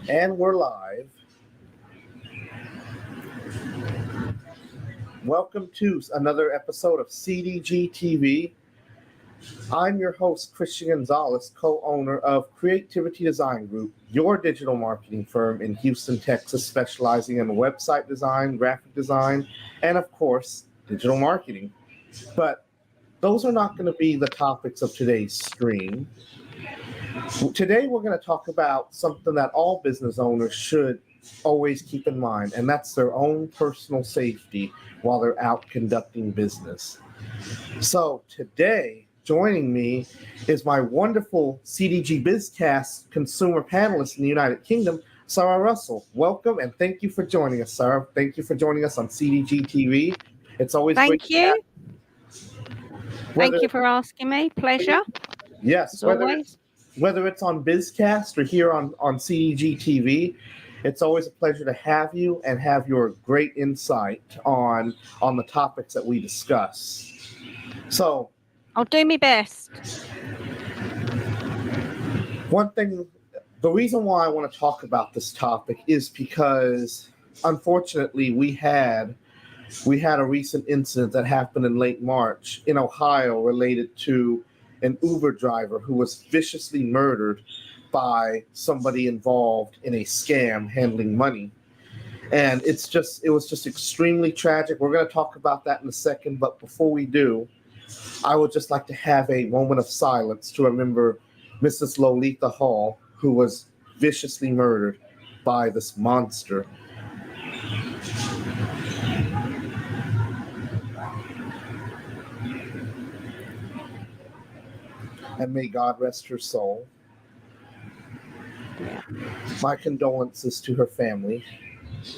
And we're live. Welcome to another episode of CDG TV. I'm your host, Christian Gonzalez, co-owner of Creativity Design Group, your digital marketing firm in Houston, Texas, specializing in website design, graphic design, and of course, digital marketing. But those are not going to be the topics of today's stream. Today, we're going to talk about something that all business owners should always keep in mind, and that's their own personal safety while they're out conducting business. So today, joining me is my wonderful CDG BizCast consumer panelist in the United Kingdom, Sarah Russell. Welcome, and thank you for joining us, Sarah. Thank you for joining us on CDG TV. It's always great to have you. Thank you for asking me. Pleasure. Yes, whether it's on BizCast or here on CDG TV, it's always a pleasure to have you and have your great insight on the topics that we discuss. So, I'll do my best. One thing, the reason why I want to talk about this topic is because, unfortunately, we had a recent incident that happened in late March in Ohio related to an Uber driver who was viciously murdered by somebody involved in a scam handling money. And it was just extremely tragic. We're going to talk about that in a second, but before we do, I would just like to have a moment of silence to remember Mrs. Loletha Hall, who was viciously murdered by this monster. And may God rest her soul. Yeah. My condolences to her family.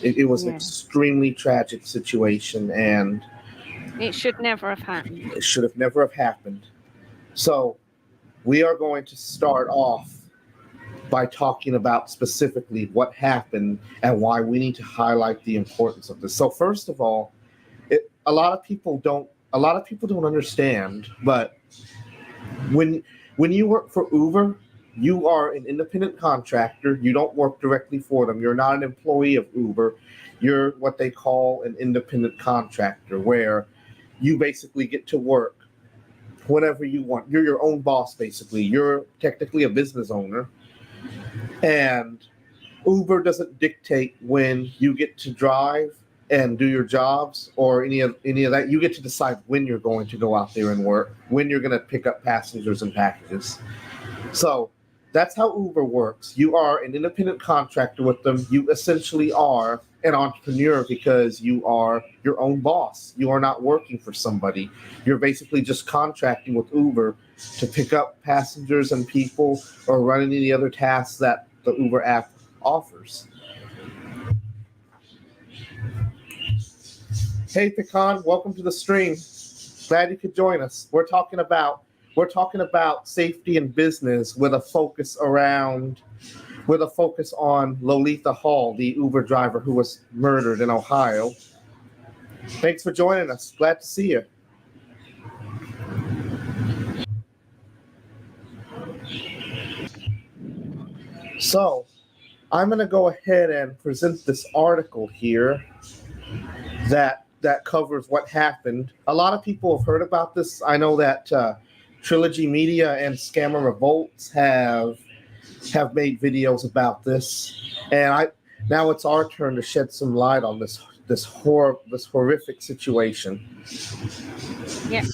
It was an extremely tragic situation, and it should never have happened. It should have never have happened. So we are going to start off by talking about specifically what happened and why we need to highlight the importance of this. So first of all, a lot of people don't understand, but when you work for Uber, you are an independent contractor. You don't work directly for them. You're not an employee of Uber. You're what they call an independent contractor, where you basically get to work whenever you want. You're your own boss, basically. You're technically a business owner. And Uber doesn't dictate when you get to drive and do your jobs or any of that. You get to decide when you're going to go out there and work, when you're going to pick up passengers and packages. So that's how Uber works. You are an independent contractor with them. You essentially are an entrepreneur because you are your own boss. You are not working for somebody. You're basically just contracting with Uber to pick up passengers and people or run any other tasks that the Uber app offers. Hey, Pecan, welcome to the stream. Glad you could join us. We're talking about safety in business with a focus on Loletha Hall, the Uber driver who was murdered in Ohio. Thanks for joining us. Glad to see you. So, I'm going to go ahead and present this article here that covers what happened. A lot of people have heard about this. I know that Trilogy Media and Scammer Revolts have made videos about this, and now it's our turn to shed some light on this horrific situation. Yeah.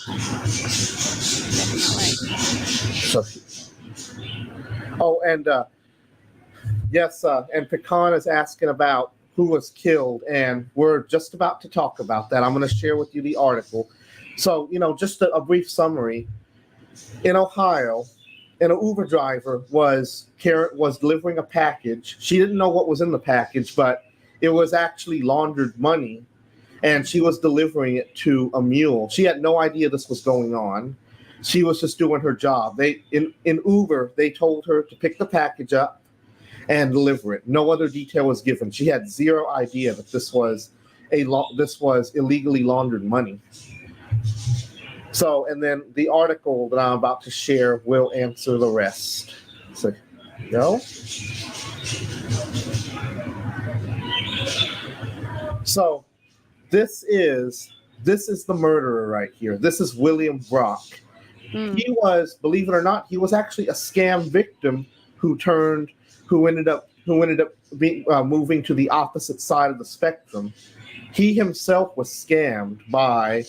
And Pecan is asking about who was killed, and we're just about to talk about that. I'm going to share with you the article. So, just a brief summary. In Ohio, an Uber driver was delivering a package. She didn't know what was in the package, but it was actually laundered money, and she was delivering it to a mule. She had no idea this was going on. She was just doing her job. In Uber, they told her to pick the package up and deliver it. No other detail was given. She had zero idea that this was illegally laundered money. So, and then the article that I'm about to share will answer the rest. So, go. So this is the murderer right here. This is William Brock. Mm. He was, believe it or not, he was actually a scam victim who ended up moving to the opposite side of the spectrum. He himself was scammed by,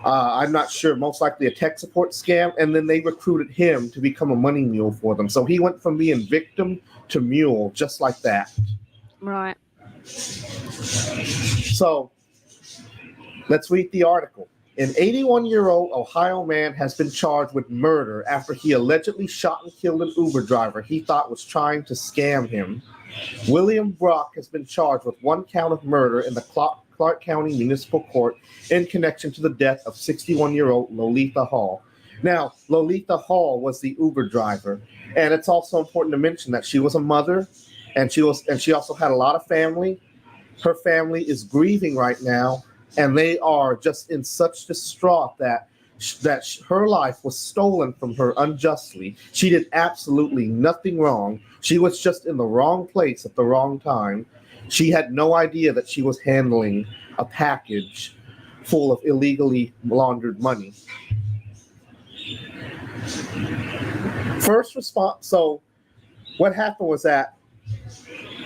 I'm not sure, most likely a tech support scam, and then they recruited him to become a money mule for them. So he went from being victim to mule, just like that. Right. So let's read the article. An 81-year-old Ohio man has been charged with murder after he allegedly shot and killed an Uber driver he thought was trying to scam him. William Brock has been charged with one count of murder in the Clark County Municipal Court in connection to the death of 61-year-old Loletha Hall. Now, Loletha Hall was the Uber driver, and it's also important to mention that she was a mother, and she also had a lot of family. Her family is grieving right now, and they are just in such distraught that her life was stolen from her unjustly. She did absolutely nothing wrong. She was just in the wrong place at the wrong time. She had no idea that she was handling a package full of illegally laundered money. First response. So what happened was that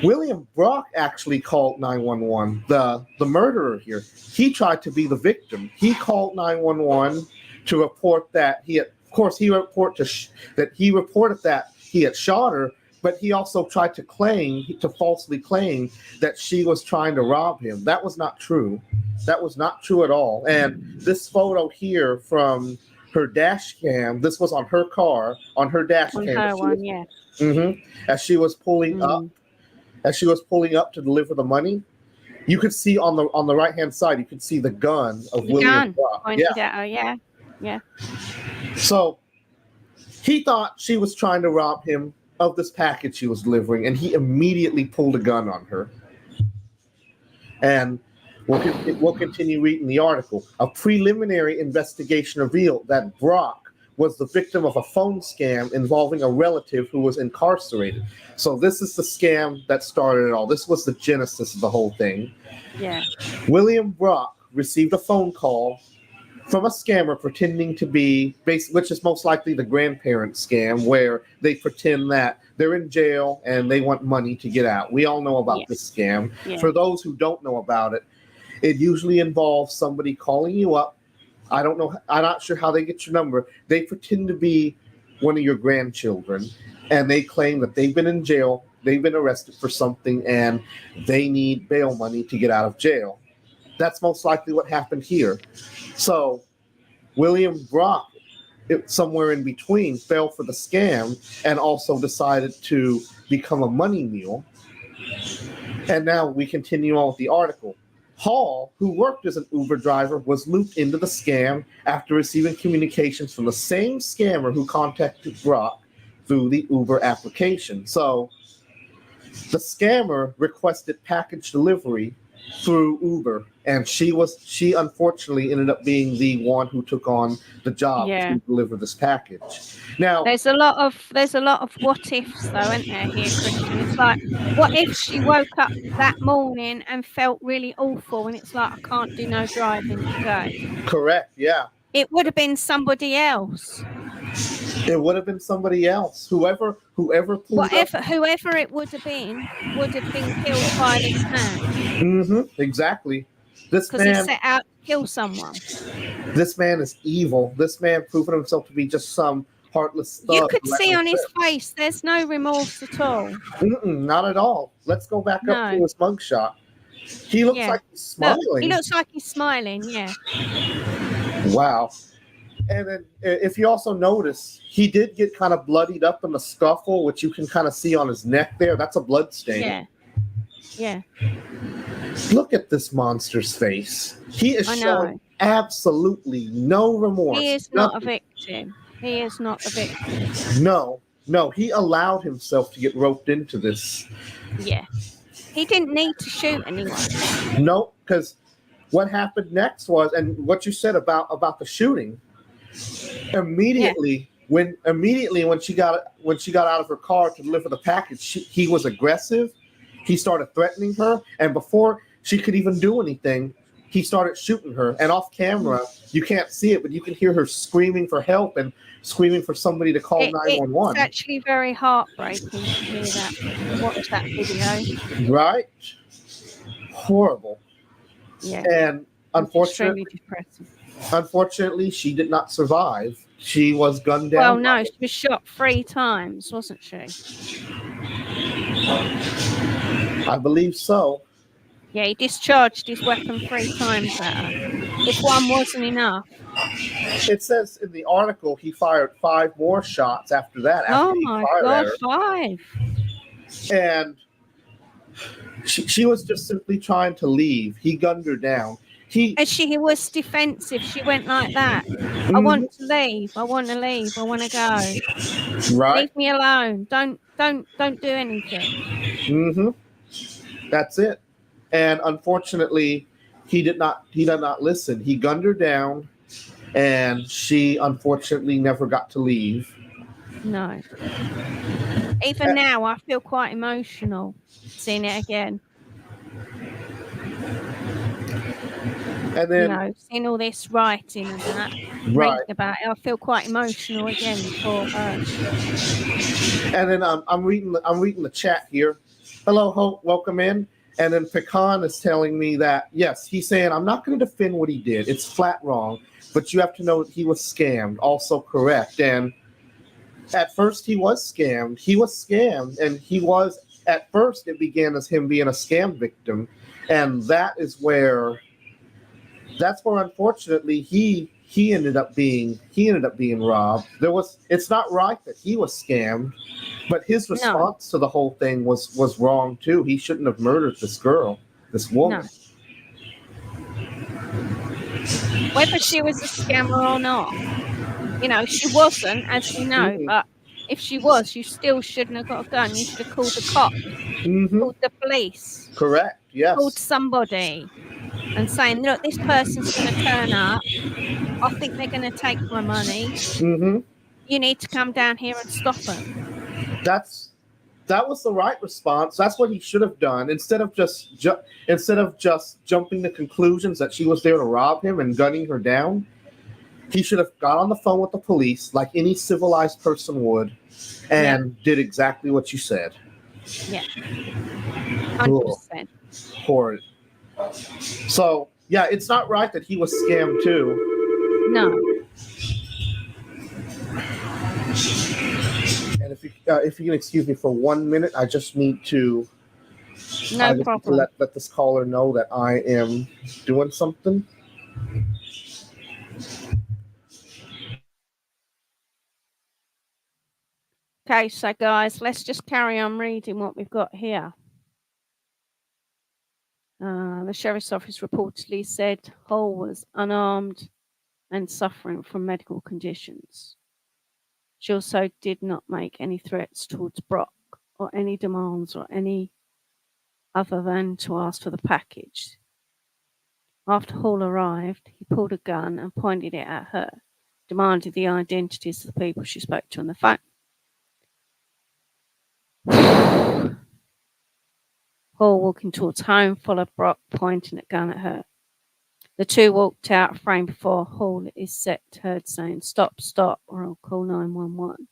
William Brock actually called 911. The murderer here, he tried to be the victim. He called 911 to report that he reported that he had shot her, but he also tried to falsely claim that she was trying to rob him. That was not true. That was not true at all. And this photo here from her dash cam, this was on her car, on her dash On cam. her one, yeah. As she was pulling up to deliver the money, you could see on the right hand side, you could see the gun of William Brock. Pointed at her, yeah. So he thought she was trying to rob him of this package she was delivering, and he immediately pulled a gun on her. And we'll continue reading the article. A preliminary investigation revealed that Brock was the victim of a phone scam involving a relative who was incarcerated. So this is the scam that started it all. This was the genesis of the whole thing. Yeah. William Brock received a phone call from a scammer pretending to be, which is most likely the grandparent scam, where they pretend that they're in jail and they want money to get out. We all know about this scam. Yeah. For those who don't know about it, it usually involves somebody calling you up. I don't know. I'm not sure how they get your number. They pretend to be one of your grandchildren, and they claim that they've been in jail, they've been arrested for something, and they need bail money to get out of jail. That's most likely what happened here. So William Brock, somewhere in between, fell for the scam and also decided to become a money mule. And now we continue on with the article. Hall, who worked as an Uber driver, was looped into the scam after receiving communications from the same scammer who contacted Brock through the Uber application. So the scammer requested package delivery through Uber, and she unfortunately ended up being the one who took on the job to deliver this package. Now there's a lot of what ifs though, isn't there, here, Christian? It's like, what if she woke up that morning and felt really awful, and it's like, I can't do no driving today. Correct, yeah. It would have been somebody else. It would have been somebody else. Whoever whoever it would have been killed by this man. Exactly. Because he set out to kill someone. This man is evil. This man proven himself to be just some heartless thug. You could see on his face there's no remorse at all. Not at all. Let's go back up to his mugshot. He looks like he's smiling. Look, he looks like he's smiling, yeah. Wow. And then if you also notice, he did get kind of bloodied up in the scuffle, which you can kind of see on his neck there. That's a blood stain. Yeah. Look at this monster's face. He is showing absolutely no remorse. He is not a victim. He is not a victim. No. He allowed himself to get roped into this. Yeah. He didn't need to shoot anyone. No, because what happened next was, and what you said about the shooting, immediately when she got out of her car to deliver the package, he was aggressive. He started threatening her, and before she could even do anything, he started shooting her. And off camera, you can't see it, but you can hear her screaming for help and screaming for somebody to call It's 911. actually very heartbreaking to hear that, to watch that video. Right? Horrible. Yeah. And Extremely depressing. unfortunately, she did not survive. She was gunned down. Well, no, she was shot 3 times, wasn't she? I believe so. Yeah, he discharged his weapon 3 times at her. If one wasn't enough. It says in the article he fired 5 more shots after that. Oh my God, 5. And she was just simply trying to leave. He gunned her down. And she was defensive. She went like that. I want to leave. I want to leave. I want to go. Right. Leave me alone. Don't do anything. Mm-hmm. That's it. And unfortunately, he did not listen. He gunned her down, and she unfortunately never got to leave. No. Even now, I feel quite emotional seeing it again. And then, seeing all this writing and that, reading about it, I feel quite emotional again for her. And then I'm reading the chat here. Hello, Hope, welcome in. And then Pecan is telling me that, yes, he's saying, I'm not going to defend what he did. It's flat wrong, but you have to know that he was scammed. Also correct. And at first he was scammed. And he was, at first it began as him being a scam victim. And that's where unfortunately he ended up being robbed. It's not right that he was scammed, but his response to the whole thing was wrong too. He shouldn't have murdered this girl, this woman. No. Whether she was a scammer or not, she wasn't, as we know. But if she was, you still shouldn't have got a gun. You should have called the cops, called the police. Correct. Yes. Called somebody and saying, look, this person's going to turn up. I think they're going to take my money. You need to come down here and stop them. That was the right response. That's what he should have done. Instead of just jumping to conclusions that she was there to rob him and gunning her down, he should have got on the phone with the police like any civilized person would and did exactly what you said. Yeah. 100%. Horrid. So, yeah, it's not right that he was scammed too. No. And if you can excuse me for 1 minute, I just need to problem. Let this caller know that I am doing something. Okay, so guys, let's just carry on reading what we've got here. The sheriff's office reportedly said Hall was unarmed and suffering from medical conditions. She also did not make any threats towards Brock or any demands or any other than to ask for the package. After Hall arrived, he pulled a gun and pointed it at her, demanded the identities of the people she spoke to on the phone. Hall walking towards home, followed Brock, pointing a gun at her. The two walked out a frame before Hall is set heard saying, "Stop, stop, or I'll call 911.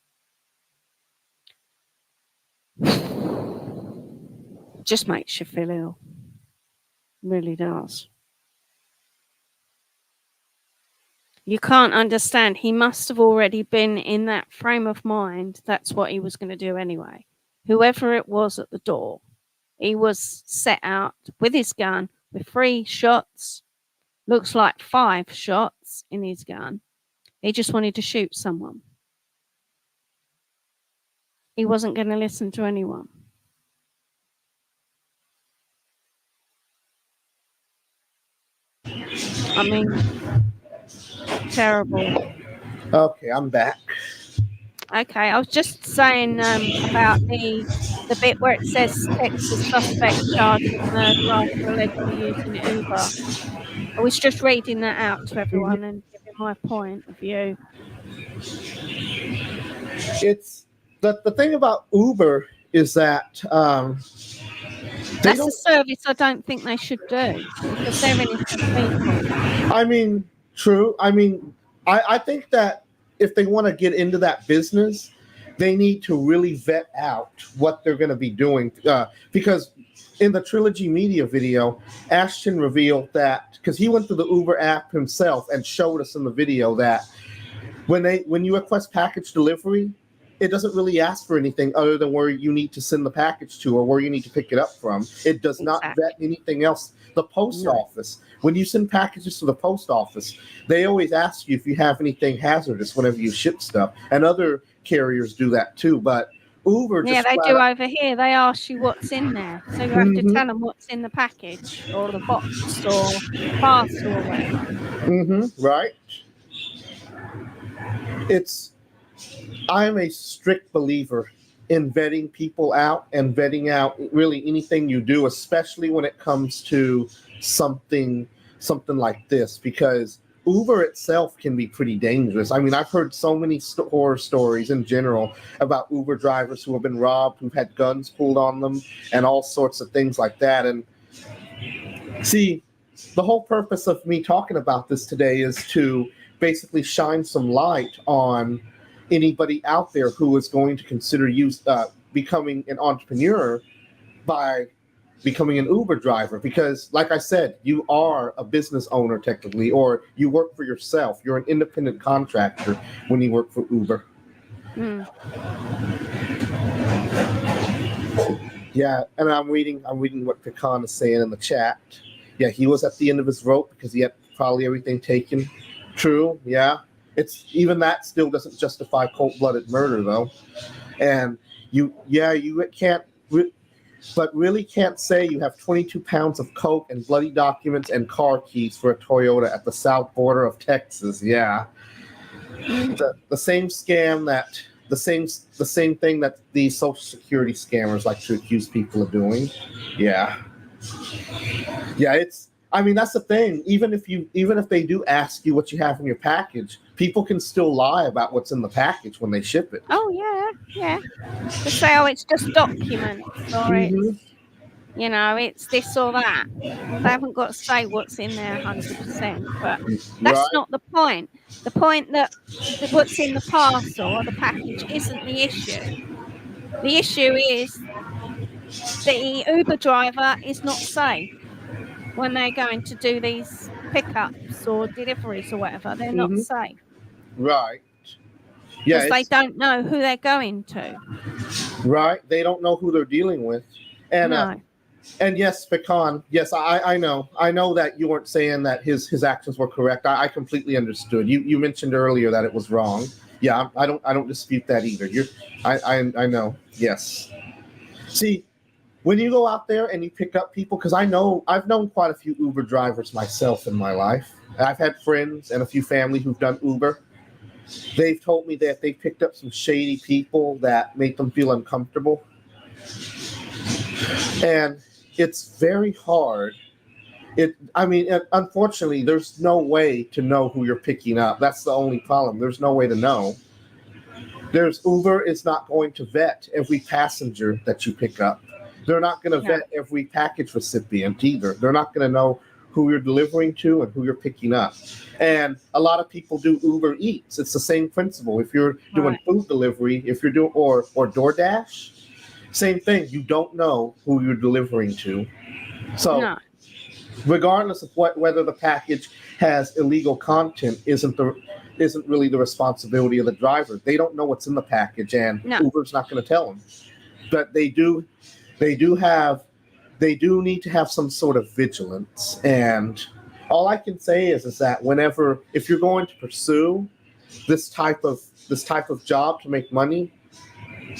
Just makes you feel ill. Really does. You can't understand. He must have already been in that frame of mind. That's what he was going to do anyway. Whoever it was at the door, he was set out with his gun with 3 shots. Looks like 5 shots in his gun. He just wanted to shoot someone. He wasn't going to listen to anyone. I mean, terrible. Okay, I'm back. Okay, I was just saying about the bit where it says Texas suspect charged with murder after allegedly using Uber. I was just reading that out to everyone and giving my point of view. It's the thing about Uber is that That's a service I don't think they should do because they're innocent people. I mean, true. I mean, I think that if they want to get into that business, they need to really vet out what they're going to be doing. Because in the Trilogy Media video, Ashton revealed that because he went to the Uber app himself and showed us in the video that when you request package delivery, it doesn't really ask for anything other than where you need to send the package to or where you need to pick it up from. It does not vet anything else. The post office, when you send packages to the post office, they always ask you if you have anything hazardous whenever you ship stuff. And other carriers do that too. But Uber they do over here. They ask you what's in there. So you have to tell them what's in the package or the box or parcel or whatever. Right. I'm a strict believer in vetting people out and vetting out really anything you do, especially when it comes to something like this, because Uber itself can be pretty dangerous. I mean, I've heard so many horror stories in general about Uber drivers who have been robbed, who've had guns pulled on them, and all sorts of things like that. And see, the whole purpose of me talking about this today is to basically shine some light on anybody out there who is going to consider becoming an entrepreneur by becoming an Uber driver. Because, like I said, you are a business owner technically, or you work for yourself. You're an independent contractor when you work for Uber. Yeah, and I'm reading what Pecan is saying in the chat. Yeah, he was at the end of his rope because he had probably everything taken. True, yeah. It's even that still doesn't justify cold-blooded murder, though. And you can't, but really can't say you have 22 pounds of coke and bloody documents and car keys for a Toyota at the south border of Texas. Yeah, the same scam the same thing that the Social Security scammers like to accuse people of doing. Yeah. I mean, that's the thing. Even if they do ask you what you have in your package, people can still lie about what's in the package when they ship it. Oh yeah. They say, oh, it's just documents, or it's this or that. Well, they haven't got to say what's in there 100%. But that's not the point. The point that what's in the parcel or the package isn't the issue. The issue is the Uber driver is not safe. When they're going to do these pickups or deliveries or whatever, they're not safe. Right. Yeah. Because they don't know who they're going to. Right. They don't know who they're dealing with. And and yes, Pecan, yes, I know. I know that you weren't saying that his actions were correct. I completely understood. You mentioned earlier that it was wrong. Yeah, I don't dispute that either. I know. Yes. See, when you go out there and you pick up people, because I've known quite a few Uber drivers myself in my life. I've had friends and a few family who've done Uber. They've told me that they picked up some shady people that make them feel uncomfortable. And it's very hard. Unfortunately, there's no way to know who you're picking up. That's the only problem. There's no way to know. Uber is not going to vet every passenger that you pick up. They're not going to vet every package recipient either. They're not going to know who you're delivering to and who you're picking up. And a lot of people do Uber Eats. It's the same principle. If you're doing food delivery, if you're doing or DoorDash, same thing. You don't know who you're delivering to. So regardless of whether the package has illegal content isn't really the responsibility of the driver. They don't know what's in the package, and Uber's not going to tell them. But they do need to have some sort of vigilance. And all I can say is that if you're going to pursue this type of job to make money,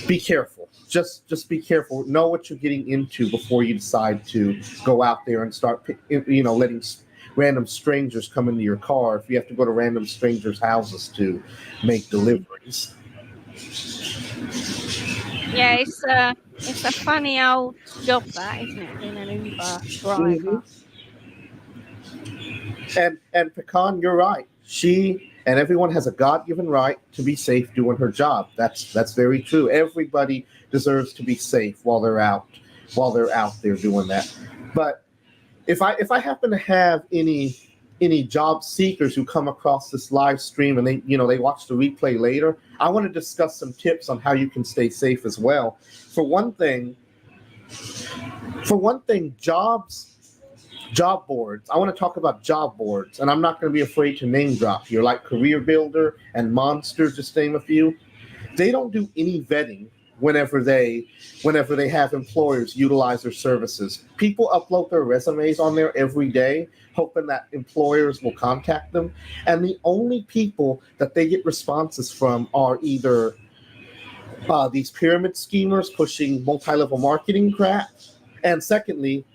be careful. Just be careful. Know what you're getting into before you decide to go out there and start, letting random strangers come into your car. If you have to go to random strangers' houses to make deliveries. Yeah, it's a funny old job, that, isn't it? Being an Uber driver. And Pecan, you're right. She and everyone has a God-given right to be safe doing her job. That's very true. Everybody deserves to be safe while they're out while they're out there doing that. But if I happen to have any job seekers who come across this live stream and they watch the replay later, I want to discuss some tips on how you can stay safe as well. For one thing, job boards. I want to talk about job boards, and I'm not going to be afraid to name drop here, like Career Builder and Monster, just to name a few. They don't do any vetting whenever they have employers utilize their services. People upload their resumes on there every day, hoping that employers will contact them. And the only people that they get responses from are either these pyramid schemers pushing multi-level marketing crap, and secondly,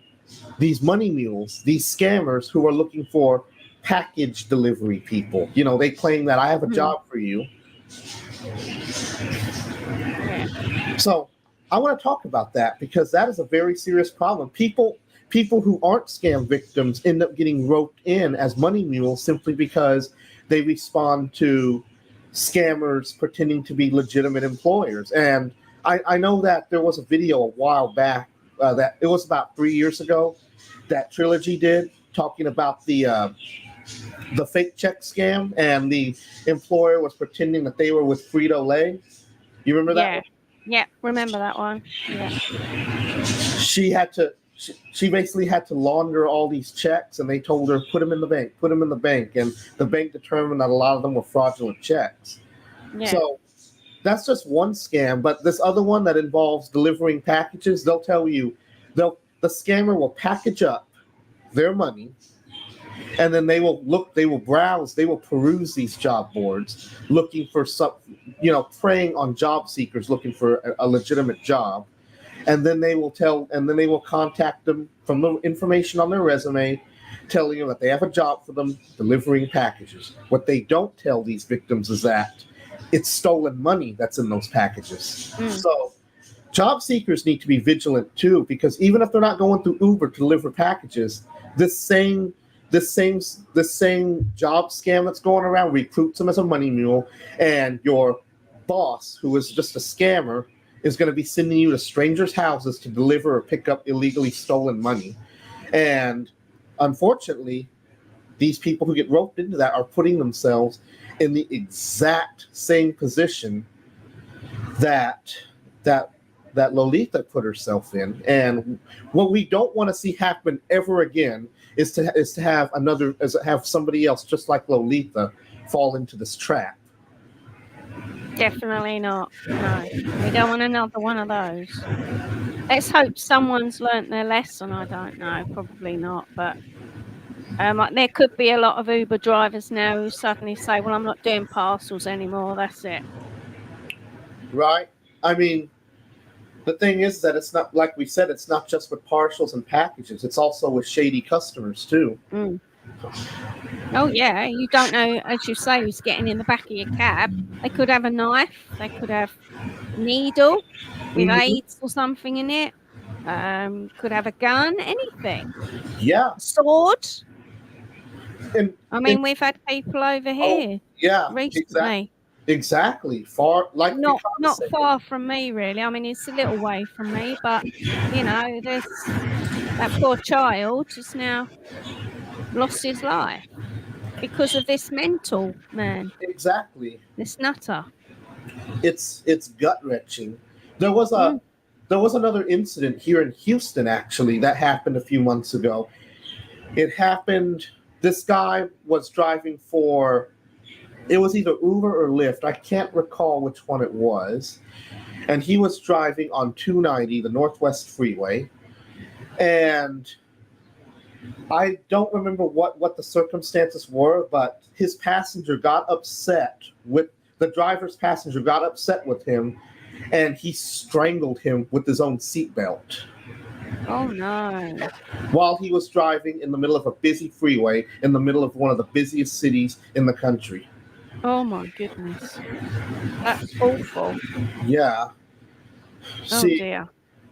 these money mules, these scammers who are looking for package delivery people. They claim that I have a job for you. So I want to talk about that because that is a very serious problem. People who aren't scam victims end up getting roped in as money mules simply because they respond to scammers pretending to be legitimate employers. And I know that there was a video a while back that it was about 3 years ago that Trilogy did talking about the fake check scam, and the employer was pretending that they were with Frito-Lay. You remember that one? Yeah, remember that one. Yeah. She basically had to launder all these checks, and they told her, put them in the bank, and the bank determined that a lot of them were fraudulent checks. Yeah. So that's just one scam, but this other one that involves delivering packages, they'll tell you, the scammer will package up their money, and then they will browse, they will peruse these job boards looking for some, preying on job seekers looking for a legitimate job. And then they will contact them from the information on their resume, telling them that they have a job for them, delivering packages. What they don't tell these victims is that it's stolen money that's in those packages. So job seekers need to be vigilant too, because even if they're not going through Uber to deliver packages, this same job scam that's going around recruits them as a money mule, and your boss, who is just a scammer, is going to be sending you to strangers' houses to deliver or pick up illegally stolen money. And unfortunately, these people who get roped into that are putting themselves in the exact same position that Loletha put herself in. And what we don't want to see happen ever again is to have somebody else just like Loletha fall into this trap. Definitely not. No, we don't want another one of those. Let's hope someone's learnt their lesson. I don't know, probably not, but there could be a lot of Uber drivers now who suddenly say, well, I'm not doing parcels anymore, that's it. Right. I mean, the thing is that it's not, like we said, it's not just with parcels and packages, it's also with shady customers too. Oh yeah, you don't know, as you say, who's getting in the back of your cab. They could have a knife, they could have a needle with AIDS or something in it, could have a gun, anything. Yeah. A sword. We've had people over here recently. Exactly. Far, like not far from me, really. I mean, it's a little way from me, but there's that poor child has now lost his life because of this mental man. Exactly. This nutter. It's gut-wrenching. There was another incident here in Houston, actually, that happened a few months ago. It happened. This guy was driving for, it was either Uber or Lyft. I can't recall which one it was. And he was driving on 290, the Northwest Freeway. And I don't remember what the circumstances were, but his passenger got upset with, the driver's passenger got upset with him, and he strangled him with his own seatbelt. Oh, no. While he was driving in the middle of a busy freeway, in the middle of one of the busiest cities in the country. Oh, my goodness. That's awful. Yeah. See, dear.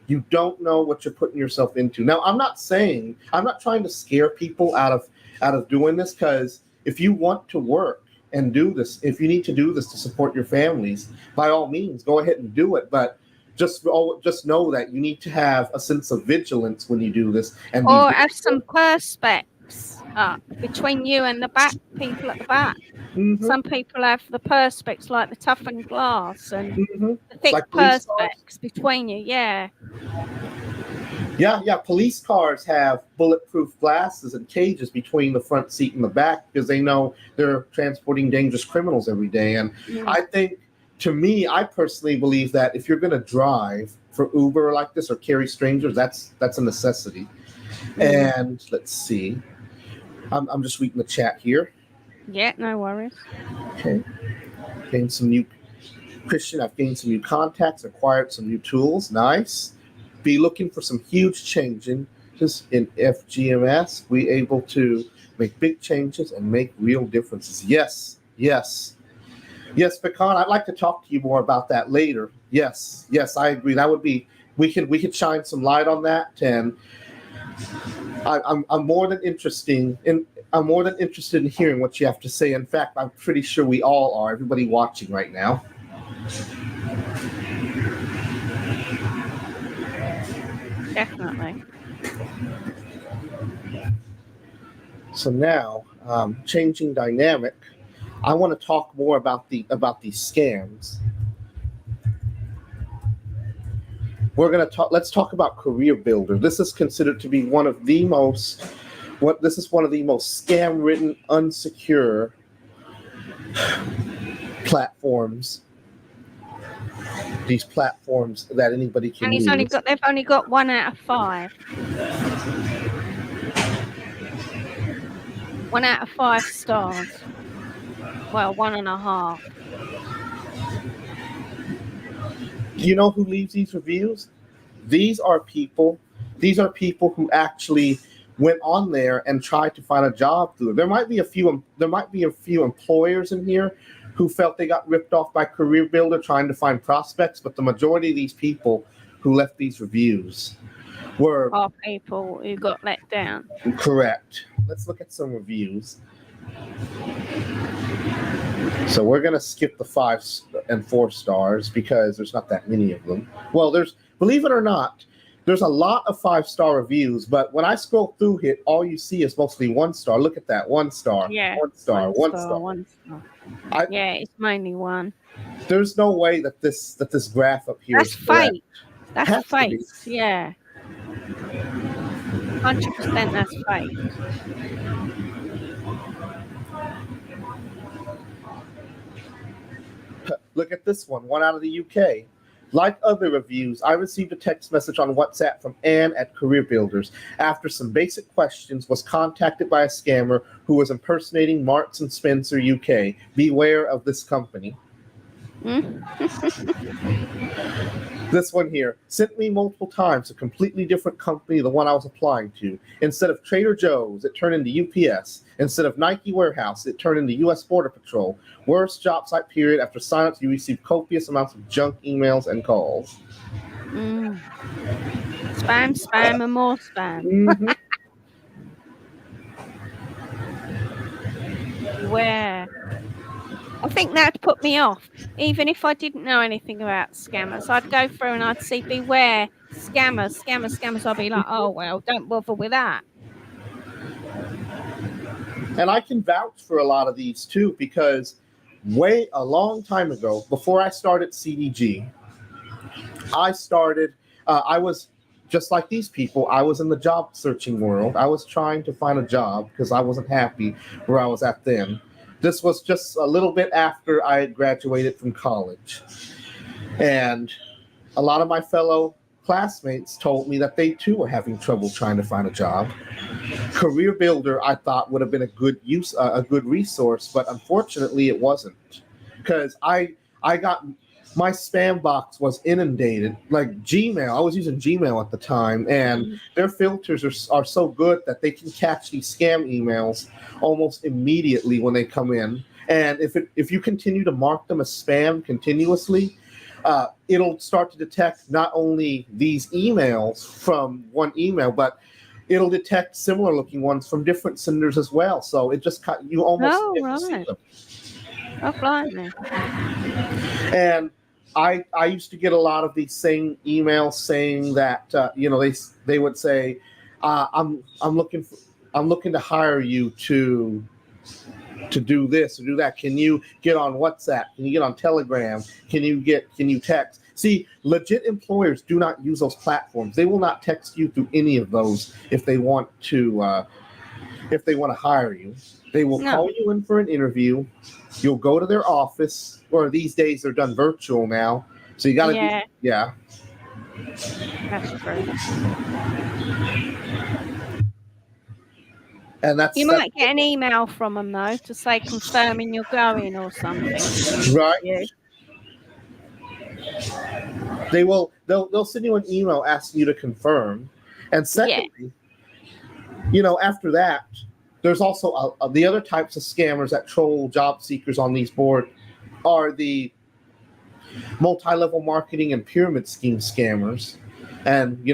You don't know what you're putting yourself into. Now, I'm not trying to scare people out of doing this, because if you want to work and do this, if you need to do this to support your families, by all means, go ahead and do it. But just know that you need to have a sense of vigilance when you do this, and be Or have some perspex up between you and the back people at the back. Mhm, Some people have the perspex, like the toughened glass and mhm. the thick Like police cars. perspex between you. Yeah. Yeah. Police cars have bulletproof glasses and cages between the front seat and the back because they know they're transporting dangerous criminals every day. And Mm. I think, to me, I personally believe that if you're going to drive for Uber like this or carry strangers, that's a necessity. Mm. And let's see. I'm just reading the chat here. Yeah, no worries. Okay. Gained some new Christian. I've gained some new contacts, acquired some new tools. Nice. Be looking for some huge changes in FGMS. We able to make big changes and make real differences. Yes. Pecan, I'd like to talk to you more about that later. Yes, I agree. That would be we could shine some light on that, and I'm more than interested in hearing what you have to say. In fact, I'm pretty sure we all are. Everybody watching right now. Definitely. So now, changing dynamic, I want to talk more about these scams. We're going to talk. Let's talk about Career Builder. This is considered to be one of the most scam-ridden, unsecure platforms. These platforms that anybody can use. And they've only got 1 out of 5. 1 out of 5 stars. Well, 1.5. Do you know who leaves these reviews? These are people who actually went on there and tried to find a job through it. There might be a few employers in here who felt they got ripped off by Career Builder trying to find prospects, but the majority of these people who left these reviews were people who got let down. Correct. Let's look at some reviews. So we're going to skip the 5 and 4 stars because there's not that many of them. Well, believe it or not, there's a lot of 5-star reviews, but when I scroll through it, all you see is mostly 1 star. Look at that, 1 star. Yeah. 1 star. 1 star. 1 star. Yeah, it's mainly 1. There's no way that this graph up here is fake. That's fake. Yeah. 100% that's fake. Look at this one out of the UK. Like other reviews, I received a text message on WhatsApp from Anne at Career Builders. After some basic questions, was contacted by a scammer who was impersonating Marks and Spencer UK. Beware of this company. This one here sent me multiple times a completely different company, the one I was applying to. Instead of Trader Joe's, it turned into UPS. Instead of Nike Warehouse, it turned into U.S. Border Patrol. Worst job site period. After signups, you receive copious amounts of junk emails and calls. Spam, and more spam. Mm-hmm. Beware. I think that'd put me off. Even if I didn't know anything about scammers, I'd go through and I'd see beware, scammers. I'd be like, oh, well, don't bother with that. And I can vouch for a lot of these too, because a long time ago, before I started CDG, I was just like these people. I was in the job searching world. I was trying to find a job because I wasn't happy where I was at then. This was just a little bit after I had graduated from college. And a lot of my fellow classmates told me that they too were having trouble trying to find a job. Career Builder, I thought, would have been a good resource, but unfortunately it wasn't. Because my spam box was inundated. Like Gmail, I was using Gmail at the time, and their filters are so good that they can catch these scam emails almost immediately when they come in. And if you continue to mark them as spam continuously, it'll start to detect not only these emails from one email, but it'll detect similar looking ones from different senders as well. So it just you almost never see them. Oh, blimey. And I used to get a lot of these same emails saying that they would say, I'm looking to hire you to do this or do that. Can you get on WhatsApp? Can you get on Telegram? Can you text? See, legit employers do not use those platforms. They will not text you through any of those if they want to hire you. They will call you in for an interview. You'll go to their office, or these days they're done virtual now. So you got to yeah. That's true. And you might get an email from them though to say confirming you're going or something. Right. They'll send you an email asking you to confirm. And secondly, after that, there's also the other types of scammers that troll job seekers on these boards are the multi-level marketing and pyramid scheme scammers. And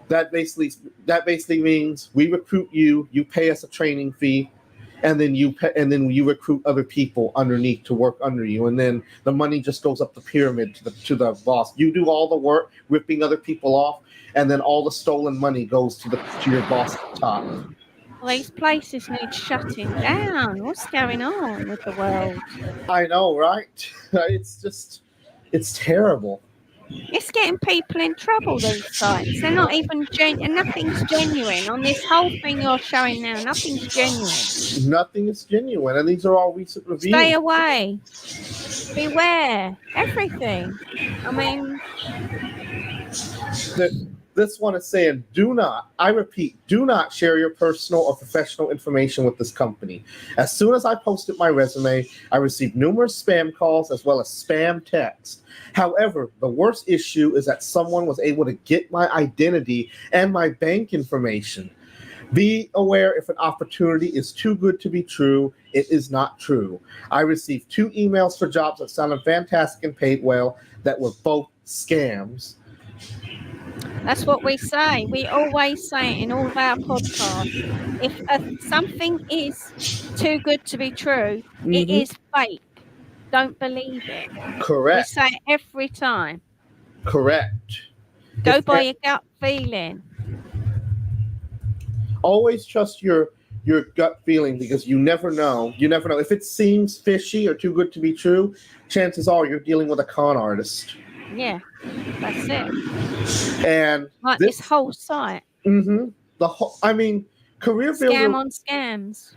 that basically means we recruit you, you pay us a training fee, and then you recruit other people underneath to work under you, and then the money just goes up the pyramid to the boss. You do all the work, ripping other people off, and then all the stolen money goes to your boss at the top. Well, these places need shutting down. What's going on with the world? I know, right? It's terrible. It's getting people in trouble, these sites. They're not even nothing's genuine. On this whole thing you're showing now, nothing's genuine. Nothing is genuine, and these are all recent reviews. Stay away. Beware. Everything. I mean... This one is saying, I repeat, do not share your personal or professional information with this company. As soon as I posted my resume, I received numerous spam calls as well as spam texts. However, the worst issue is that someone was able to get my identity and my bank information. Be aware if an opportunity is too good to be true, it is not true. I received 2 emails for jobs that sounded fantastic and paid well that were both scams. That's what we say. We always say it in all of our podcasts. If something is too good to be true, it is fake. Don't believe it. Correct. We say it every time. Correct. Go by your gut feeling. Always trust your gut feeling, because you never know. You never know. If it seems fishy or too good to be true, chances are you're dealing with a con artist. Yeah, that's it. And like this whole site. Career Builder. Scam on scams.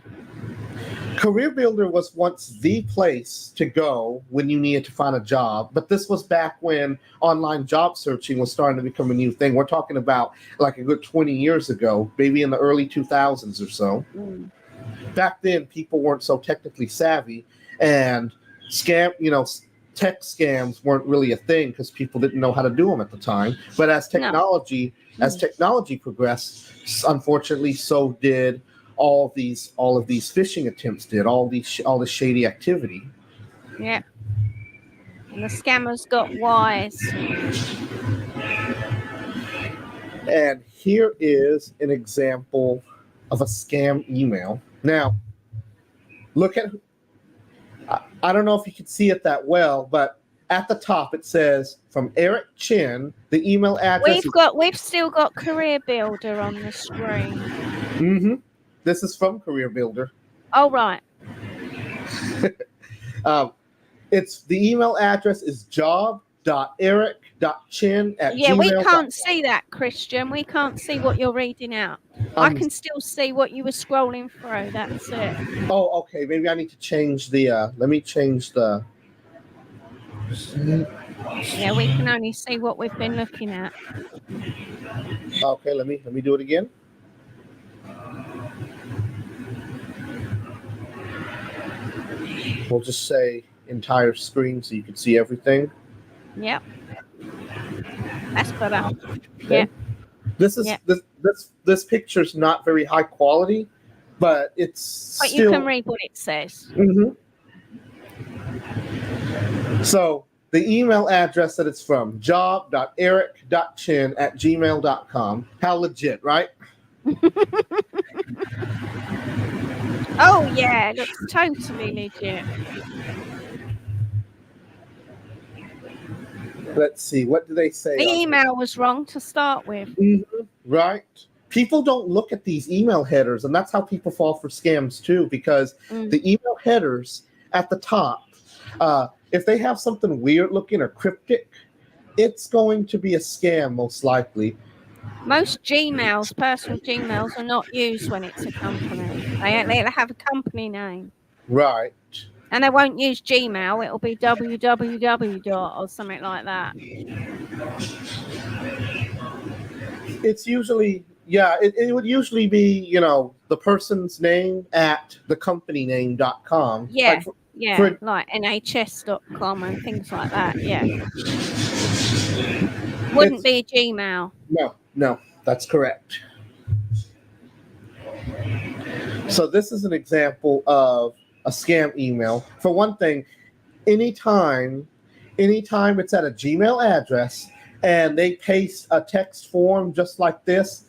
Career Builder was once the place to go when you needed to find a job, but this was back when online job searching was starting to become a new thing. We're talking about like a good 20 years ago, maybe in the early 2000s or so. Back then, people weren't so technically savvy, and tech scams weren't really a thing because people didn't know how to do them at the time. But as technology progressed, unfortunately, so did all of these phishing attempts. All this shady activity. Yeah, and the scammers got wise. And here is an example of a scam email. Now, look at. I don't know if you can see it that well, but at the top it says from Eric Chin. The email address. We've still got Career Builder on the screen. Mm-hmm. This is from Career Builder. Oh, right. It's the email address is job.eric.chin@gmail.com. Yeah, we can't see that, Christian. We can't see what you're reading out. I can still see what you were scrolling through. That's it. Oh, okay. Maybe I need to change the. Let me change the. Yeah, we can only see what we've been looking at. Okay, let me do it again. We'll just say entire screen so you can see everything. Yep. That's better. Okay. Yeah. This picture's not very high quality, but it's But still... you can read what it says. Mm-hmm. So the email address that it's from, job.eric.chin@gmail.com. How legit, right? Oh, yeah, it looks totally legit. Let's see. What do they say? The email was wrong to start with. Right. People don't look at these email headers, and that's how people fall for scams too, because the email headers at the top, if they have something weird looking or cryptic, it's going to be a scam most likely. Most Gmails, personal Gmails, are not used when it's a company. They have a company name. Right. And they won't use Gmail. It'll be www or something like that. It's usually, yeah, it would usually be, the person's name at thecompany.name.com. Yeah, like nhs.com and things like that, yeah. Wouldn't be a Gmail. No, that's correct. So this is an example of a scam email. For one thing, anytime it's at a Gmail address and they paste a text form just like this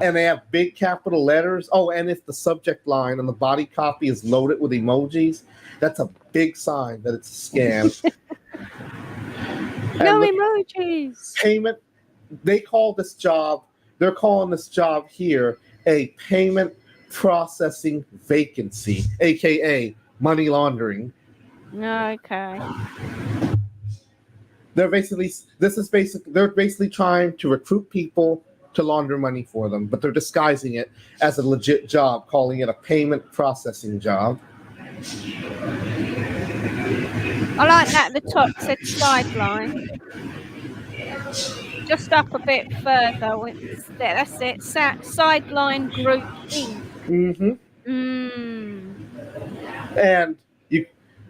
and they have big capital letters, and if the subject line on the body copy is loaded with emojis, that's a big sign that it's a scam. No emojis. Payment, they're calling this job here a payment processing vacancy, aka money laundering. Okay. They're basically trying to recruit people to launder money for them, but they're disguising it as a legit job, calling it a payment processing job. I like that at the top said sideline. Just up a bit further, that's it. Sideline Group Inc. And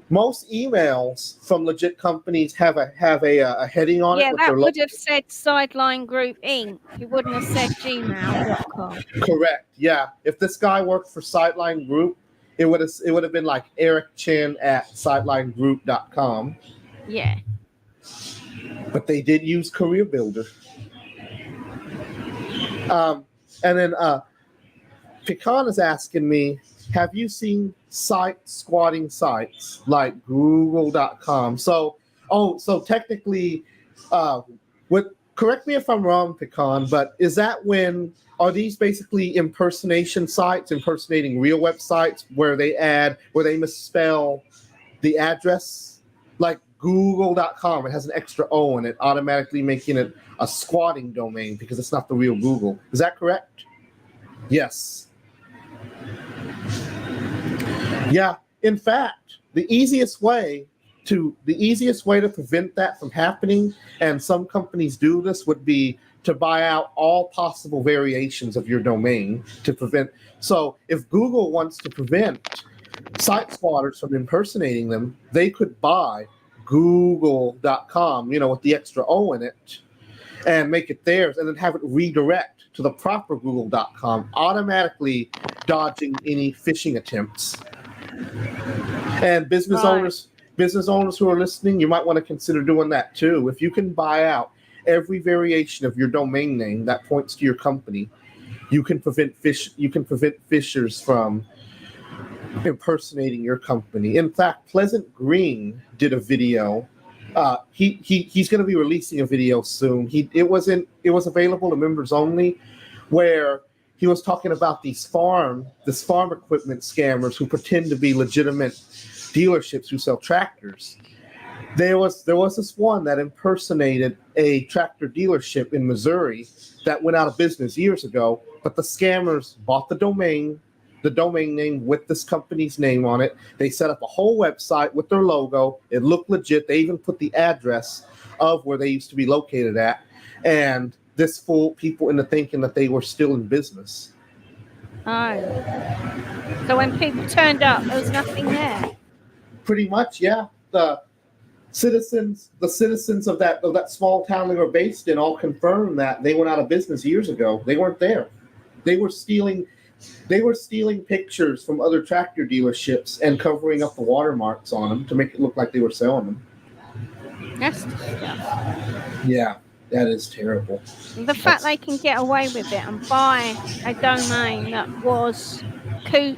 most emails from legit companies have a heading on it. Yeah, that would have said Sideline Group Inc. It wouldn't have said gmail.com. Correct. Yeah. If this guy worked for Sideline Group, it would have been like Eric Chin at sidelinegroup.com. Yeah. But they did use Career Builder. And then Pecan is asking me, have you seen squatting sites like Google.com? So technically, correct me if I'm wrong, Pecan, but are these basically impersonation sites, impersonating real websites where they misspell the address? Like Google.com, it has an extra O in it, automatically making it a squatting domain because it's not the real Google. Is that correct? Yes. Yeah. In fact, the easiest way to prevent that from happening, and some companies do this, would be to buy out all possible variations of your domain to prevent. So if Google wants to prevent site squatters from impersonating them, they could buy Google.com, with the extra O in it, and make it theirs, and then have it redirect to the proper Google.com, automatically dodging any phishing attempts. And business owners who are listening, you might want to consider doing that too. If you can buy out every variation of your domain name that points to your company, you can prevent phishers from impersonating your company. In fact, Pleasant Green did a video. He's going to be releasing a video soon. It was available to members only, where he was talking about this farm equipment scammers who pretend to be legitimate dealerships who sell tractors. There was this one that impersonated a tractor dealership in Missouri that went out of business years ago, but the scammers bought the domain name with this company's name on it. They set up a whole website with their logo. It looked legit. They even put the address of where they used to be located at. And this fooled people into thinking that they were still in business. Oh. So when people turned up, there was nothing there? Pretty much, yeah. The citizens of that small town they were based in all confirmed that they went out of business years ago. They weren't there. They were stealing pictures from other tractor dealerships and covering up the watermarks on them to make it look like they were selling them. That's disgusting. Yeah, that is terrible. The fact they can get away with it and buy a domain that was, a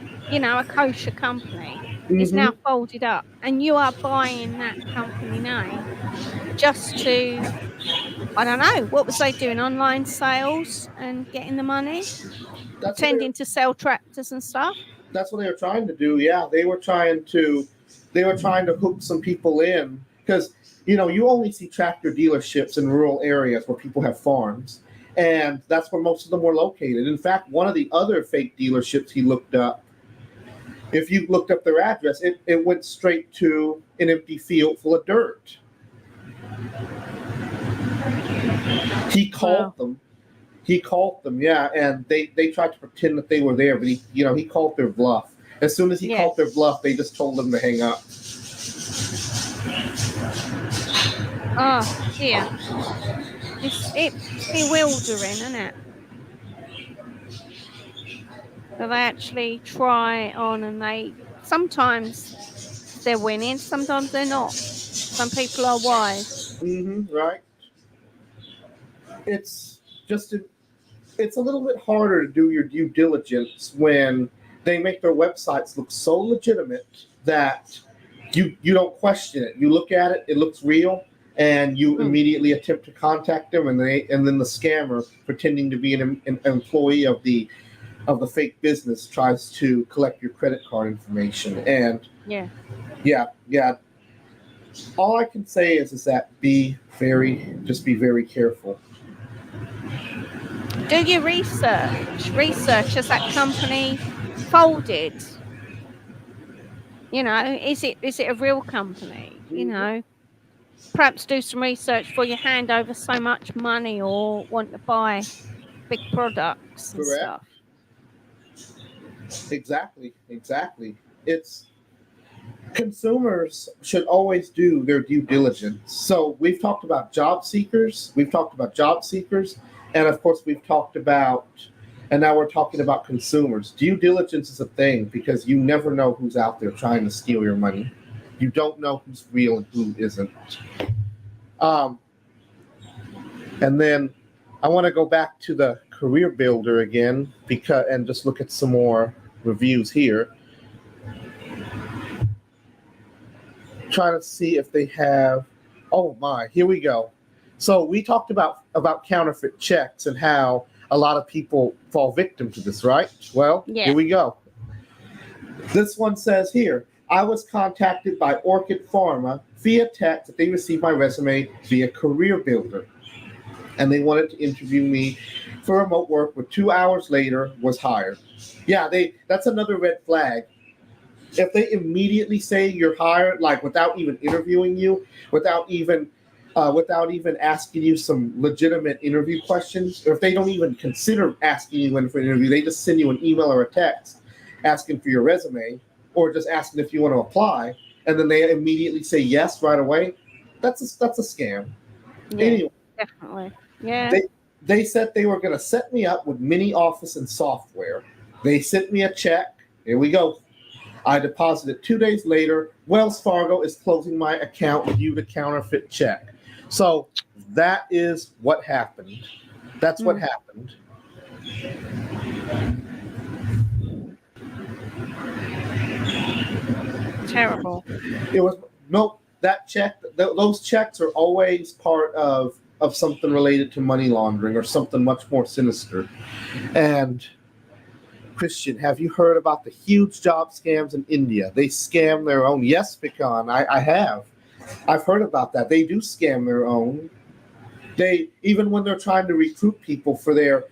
kosher company is now folded up, and you are buying that company name. just to, I don't know, what was they doing? Online sales and getting the money? That's what Pretending to sell tractors and stuff? that's what they were trying to do. Yeah, they were trying to hook some people in because you only see tractor dealerships in rural areas where people have farms, and that's where most of them were located. In fact, one of the other fake dealerships he looked up, if you looked up their address, it went straight to an empty field full of dirt. He called Wow. them. He called them, yeah, and they tried to pretend that they were there, but he called their bluff. As soon as he Yeah. called their bluff, they just told him to hang up. Oh, dear. It's bewildering, isn't it? That they actually try on and sometimes they're winning, sometimes they're not. Some people are wise. Right. It's just it's a little bit harder to do your due diligence when they make their websites look so legitimate that you don't question it. You look at it, it looks real, and you immediately attempt to contact them, and then the scammer, pretending to be an employee of the fake business, tries to collect your credit card information. And Yeah. yeah. All I can say is that be very careful. Do your research. Research, has that company folded? Is it a real company? Perhaps do some research before you hand over so much money or want to buy big products and Correct. stuff. Exactly. It's consumers should always do their due diligence. So we've talked about job seekers, and of course we've talked about, and now we're talking about consumers. Due diligence is a thing because you never know who's out there trying to steal your money. You don't know who's real and who isn't. And then I want to go back to the career builder again and just look at some more reviews here. Trying to see if they have. Oh my, here we go. So we talked about counterfeit checks and how a lot of people fall victim to this, right? Well, Yeah. Here we go. This one says here, I was contacted by Orchid Pharma via text that they received my resume via Career Builder, and they wanted to interview me for remote work, but 2 hours later was hired. Yeah, that's another red flag. If they immediately say you're hired, like without even interviewing you, without even asking you some legitimate interview questions, or if they don't even consider asking you in for an interview, they just send you an email or a text asking for your resume, or just asking if you want to apply, and then they immediately say yes right away. That's a scam. Yeah, Anyway, definitely. Yeah. they said they were going to set me up with mini office and software. They sent me a check. Here we go. I deposited 2 days later. Wells Fargo is closing my account due to counterfeit check. So that is what happened. That's what happened. Terrible. It was that check. Those checks are always part of something related to money laundering or something much more sinister. And Christian, have you heard about the huge job scams in India? They scam their own. Yes, Pecan, I have. I've heard about that. They do scam their own. They, even when they're trying to recruit people for their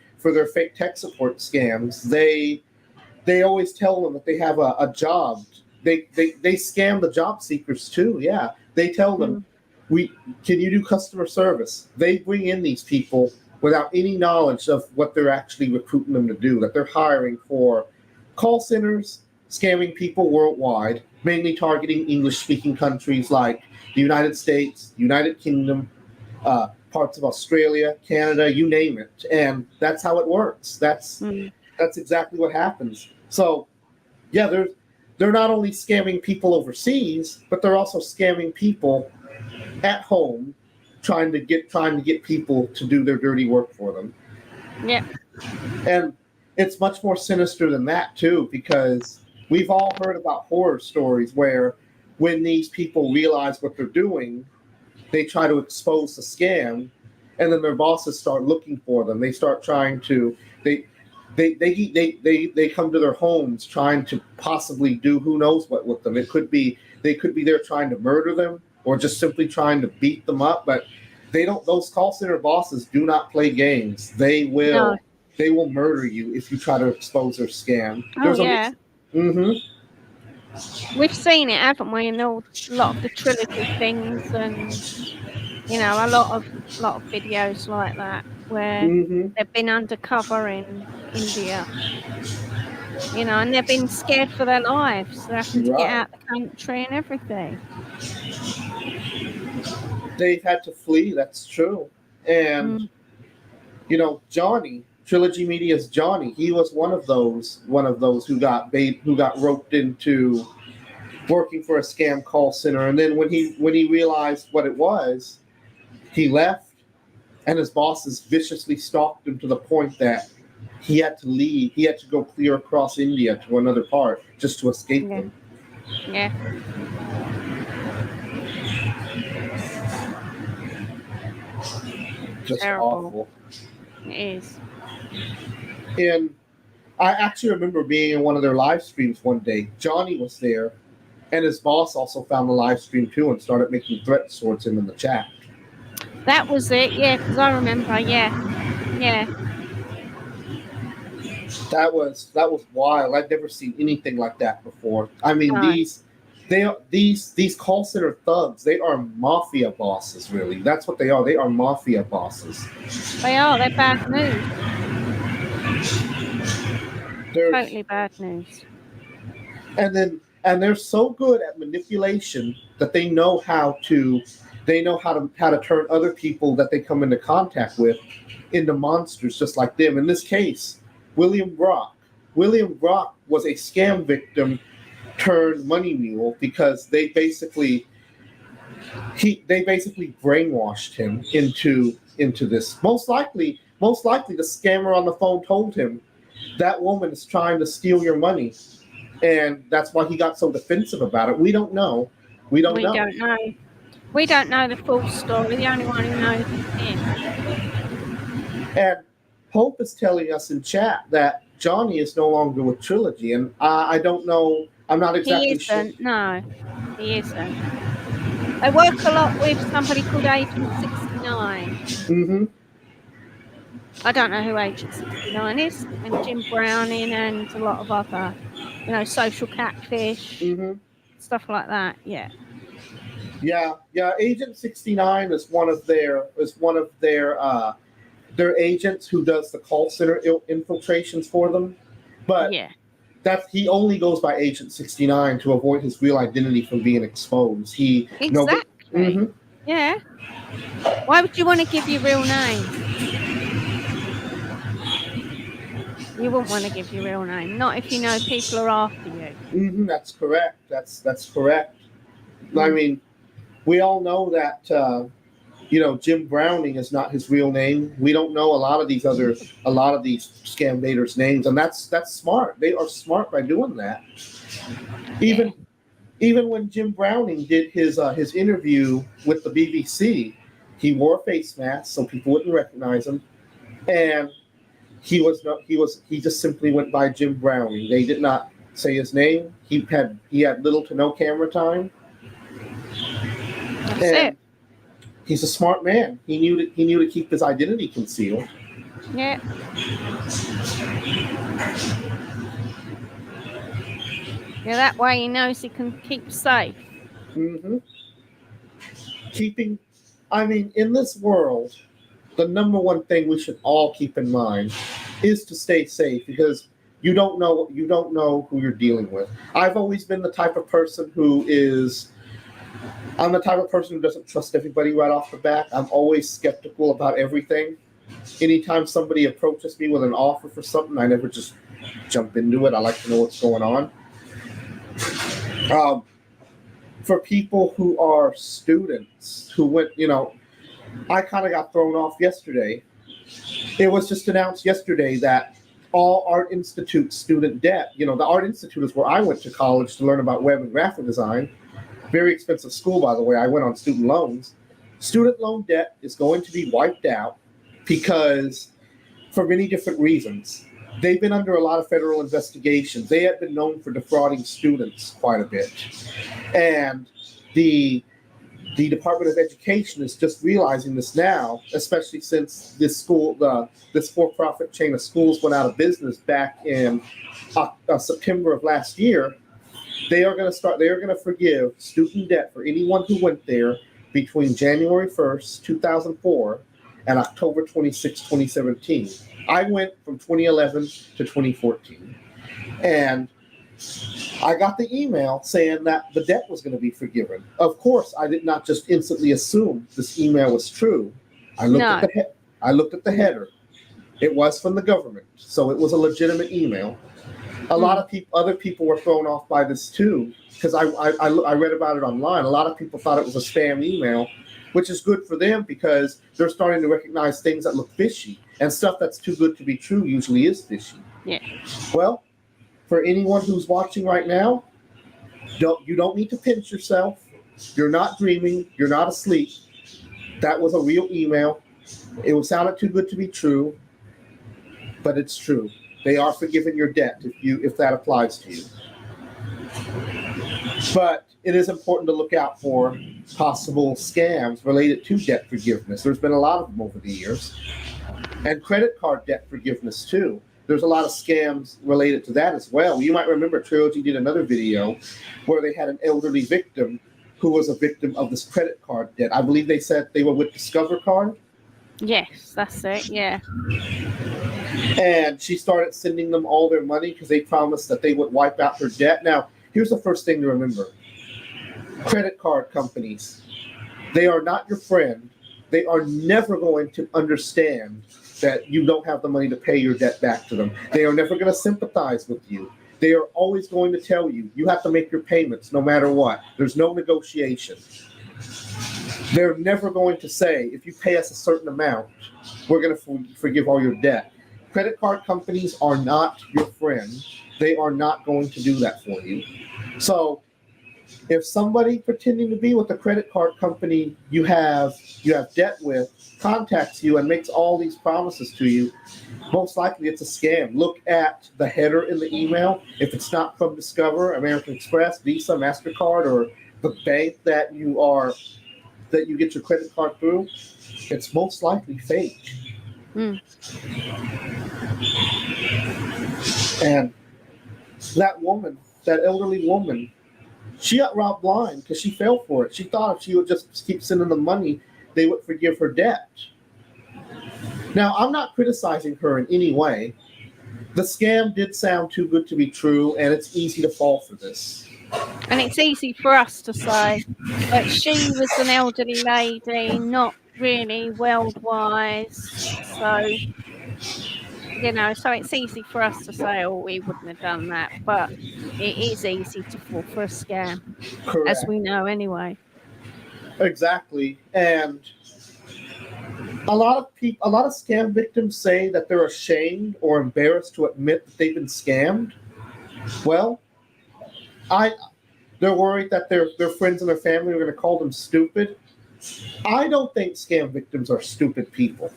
fake tech support scams, they always tell them that they have a job. They scam the job seekers too. Yeah, they tell them, can you do customer service? They bring in these people without any knowledge of what they're actually recruiting them to do, that they're hiring for call centers, scamming people worldwide, mainly targeting English-speaking countries like the United States, United Kingdom, parts of Australia, Canada, you name it. And that's how it works. That's exactly what happens. So, yeah, they're not only scamming people overseas, but they're also scamming people at home, trying to get people to do their dirty work for them. Yeah. And it's much more sinister than that too, because we've all heard about horror stories where when these people realize what they're doing, they try to expose the scam, and then their bosses start looking for them. They start trying to they come to their homes trying to possibly do who knows what with them. It could be they could be there trying to murder them or just simply trying to beat them up. But they don't. Those call center bosses do not play games. No. They will murder you if you try to expose their scam. Oh, yeah. Mm-hmm. We've seen it, haven't we, in a lot of the trilogy things, and a lot of videos like that where Mm-hmm. they've been undercover in India, and they've been scared for their lives. They're having to get out the country and everything. They've had to flee. That's true. And Johnny, Trilogy Media's Johnny, he was one of those who got roped into working for a scam call center. And then when he realized what it was, he left, and his bosses viciously stalked him to the point that he had to leave. He had to go clear across India to another part just to escape them. Yeah. Just terrible. Awful. It is. And I actually remember being in one of their live streams one day. Johnny was there, and his boss also found the live stream too and started making threats towards him in the chat. That was it, yeah, because I remember, yeah. That was wild. I'd never seen anything like that before. I mean, these call center thugs, they are mafia bosses, really. That's what they are. They are mafia bosses. They are. They're bad news. Totally bad news. And they're so good at manipulation that they know how to turn other people that they come into contact with into monsters just like them. In this case, William Brock was a scam victim turned money mule because they basically brainwashed him into this. Most likely the scammer on the phone told him that woman is trying to steal your money, and that's why he got so defensive about it. We don't know. We don't know. We don't know the full story. The only one who knows is him. And Hope is telling us in chat that Johnny is no longer with Trilogy, and I don't know. I'm not exactly sure. He isn't. No, he isn't. I work a lot with somebody called Agent 69. Mm-hmm. I don't know who Agent 69 is, and Jim Browning and a lot of other, social catfish, stuff like that. Yeah. Yeah. Agent 69 is one of their agents who does the call center infiltrations for them, but he only goes by Agent 69 to avoid his real identity from being exposed. Exactly. Yeah. Why would you want to give your real name? You wouldn't want to give your real name, not if you know people are after you. That's correct. That's correct. I mean, we all know that Jim Browning is not his real name. We don't know a lot of these scam baiters' names, and that's smart. They are smart by doing that. Even when Jim Browning did his interview with the BBC, he wore a face mask so people wouldn't recognize him, and he just simply went by Jim Browning. They did not say his name. He had little to no camera time. That's it. He's a smart man. He knew to keep his identity concealed. Yeah. Yeah, that way he knows he can keep safe. Mm-hmm. In this world, the number one thing we should all keep in mind is to stay safe, because you don't know who you're dealing with. I've always been the type of person I'm the type of person who doesn't trust everybody right off the bat. I'm always skeptical about everything. Anytime somebody approaches me with an offer for something, I never just jump into it. I like to know what's going on. For people who are students who went, I kind of got thrown off yesterday. It was just announced yesterday that all Art Institute student debt, the Art Institute is where I went to college to learn about web and graphic design. Very expensive school, by the way. I went on student loans. Student loan debt is going to be wiped out because, for many different reasons, they've been under a lot of federal investigations. They have been known for defrauding students quite a bit. And the Department of Education is just realizing this now, especially since this for-profit chain of schools went out of business back in September of last year. They are going to forgive student debt for anyone who went there between January 1st, 2004 and October 26, 2017. I went from 2011 to 2014. And I got the email saying that the debt was going to be forgiven. Of course, I did not just instantly assume this email was true. I looked at the header. It was from the government, so it was a legitimate email. A lot of other people were thrown off by this too, because I read about it online. A lot of people thought it was a spam email, which is good for them because they're starting to recognize things that look fishy, and stuff that's too good to be true usually is fishy. Yeah. Well, for anyone who's watching right now, you don't need to pinch yourself. You're not dreaming. You're not asleep. That was a real email. It sounded too good to be true, but it's true. They are forgiving your debt if that applies to you. But it is important to look out for possible scams related to debt forgiveness. There's been a lot of them over the years. And credit card debt forgiveness too. There's a lot of scams related to that as well. You might remember Trilogy did another video where they had an elderly victim who was a victim of this credit card debt. I believe they said they were with Discover Card. Yes, that's it, yeah. And she started sending them all their money because they promised that they would wipe out her debt. Now, here's the first thing to remember. Credit card companies, they are not your friend. They are never going to understand that you don't have the money to pay your debt back to them. They are never going to sympathize with you. They are always going to tell you, you have to make your payments no matter what. There's no negotiation. They're never going to say, if you pay us a certain amount, we're going to forgive all your debt. Credit card companies are not your friend. They are not going to do that for you. So if somebody pretending to be with the credit card company you have debt with contacts you and makes all these promises to you, most likely it's a scam. Look at the header in the email. If it's not from Discover, American Express, Visa, MasterCard, or the bank that you get your credit card through, it's most likely fake. And that elderly woman, she got robbed blind because she fell for it. She thought if she would just keep sending them money, they would forgive her debt. Now, I'm not criticizing her in any way. The scam did sound too good to be true, and it's easy to fall for this. And it's easy for us to say, but she was an elderly lady, not really world-wise. So, so it's easy for us to say, oh, we wouldn't have done that. But it is easy to fall for a scam, Correct. As we know anyway. Exactly. And a lot of scam victims say that they're ashamed or embarrassed to admit that they've been scammed. Well, they're worried that their friends and their family are going to call them stupid. I don't think scam victims are stupid people.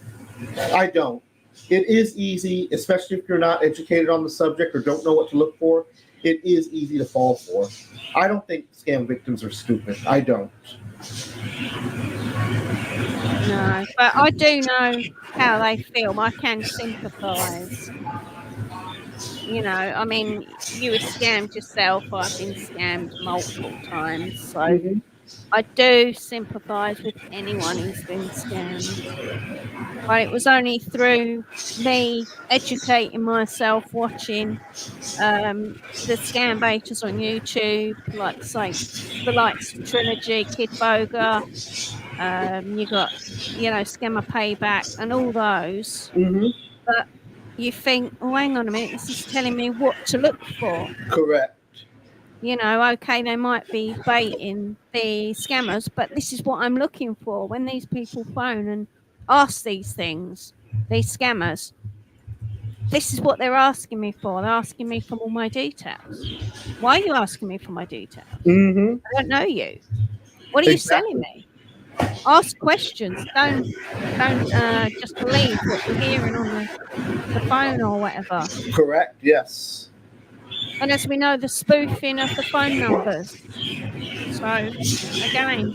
I don't. It is easy, especially if you're not educated on the subject or don't know what to look for. It is easy to fall for. I don't think scam victims are stupid. I don't. No, but I do know how they feel. I can sympathise. I mean, you were scammed yourself. I've been scammed multiple times. So I do sympathise with anyone who's been scammed. But it was only through me educating myself, watching the scam baiters on YouTube, like say the likes of Trilogy, Kid Boga, you got, Scammer Payback and all those. But you think, oh, hang on a minute, this is telling me what to look for. Correct. Okay, they might be baiting the scammers, but this is what I'm looking for. When these people phone and ask these things, these scammers, this is what they're asking me for. They're asking me for all my details. Why are you asking me for my details? I don't know you. What are you selling me? Ask questions. Don't just believe what you're hearing on the phone or whatever. Correct. Yes. And as we know, the spoofing of the phone numbers. So again,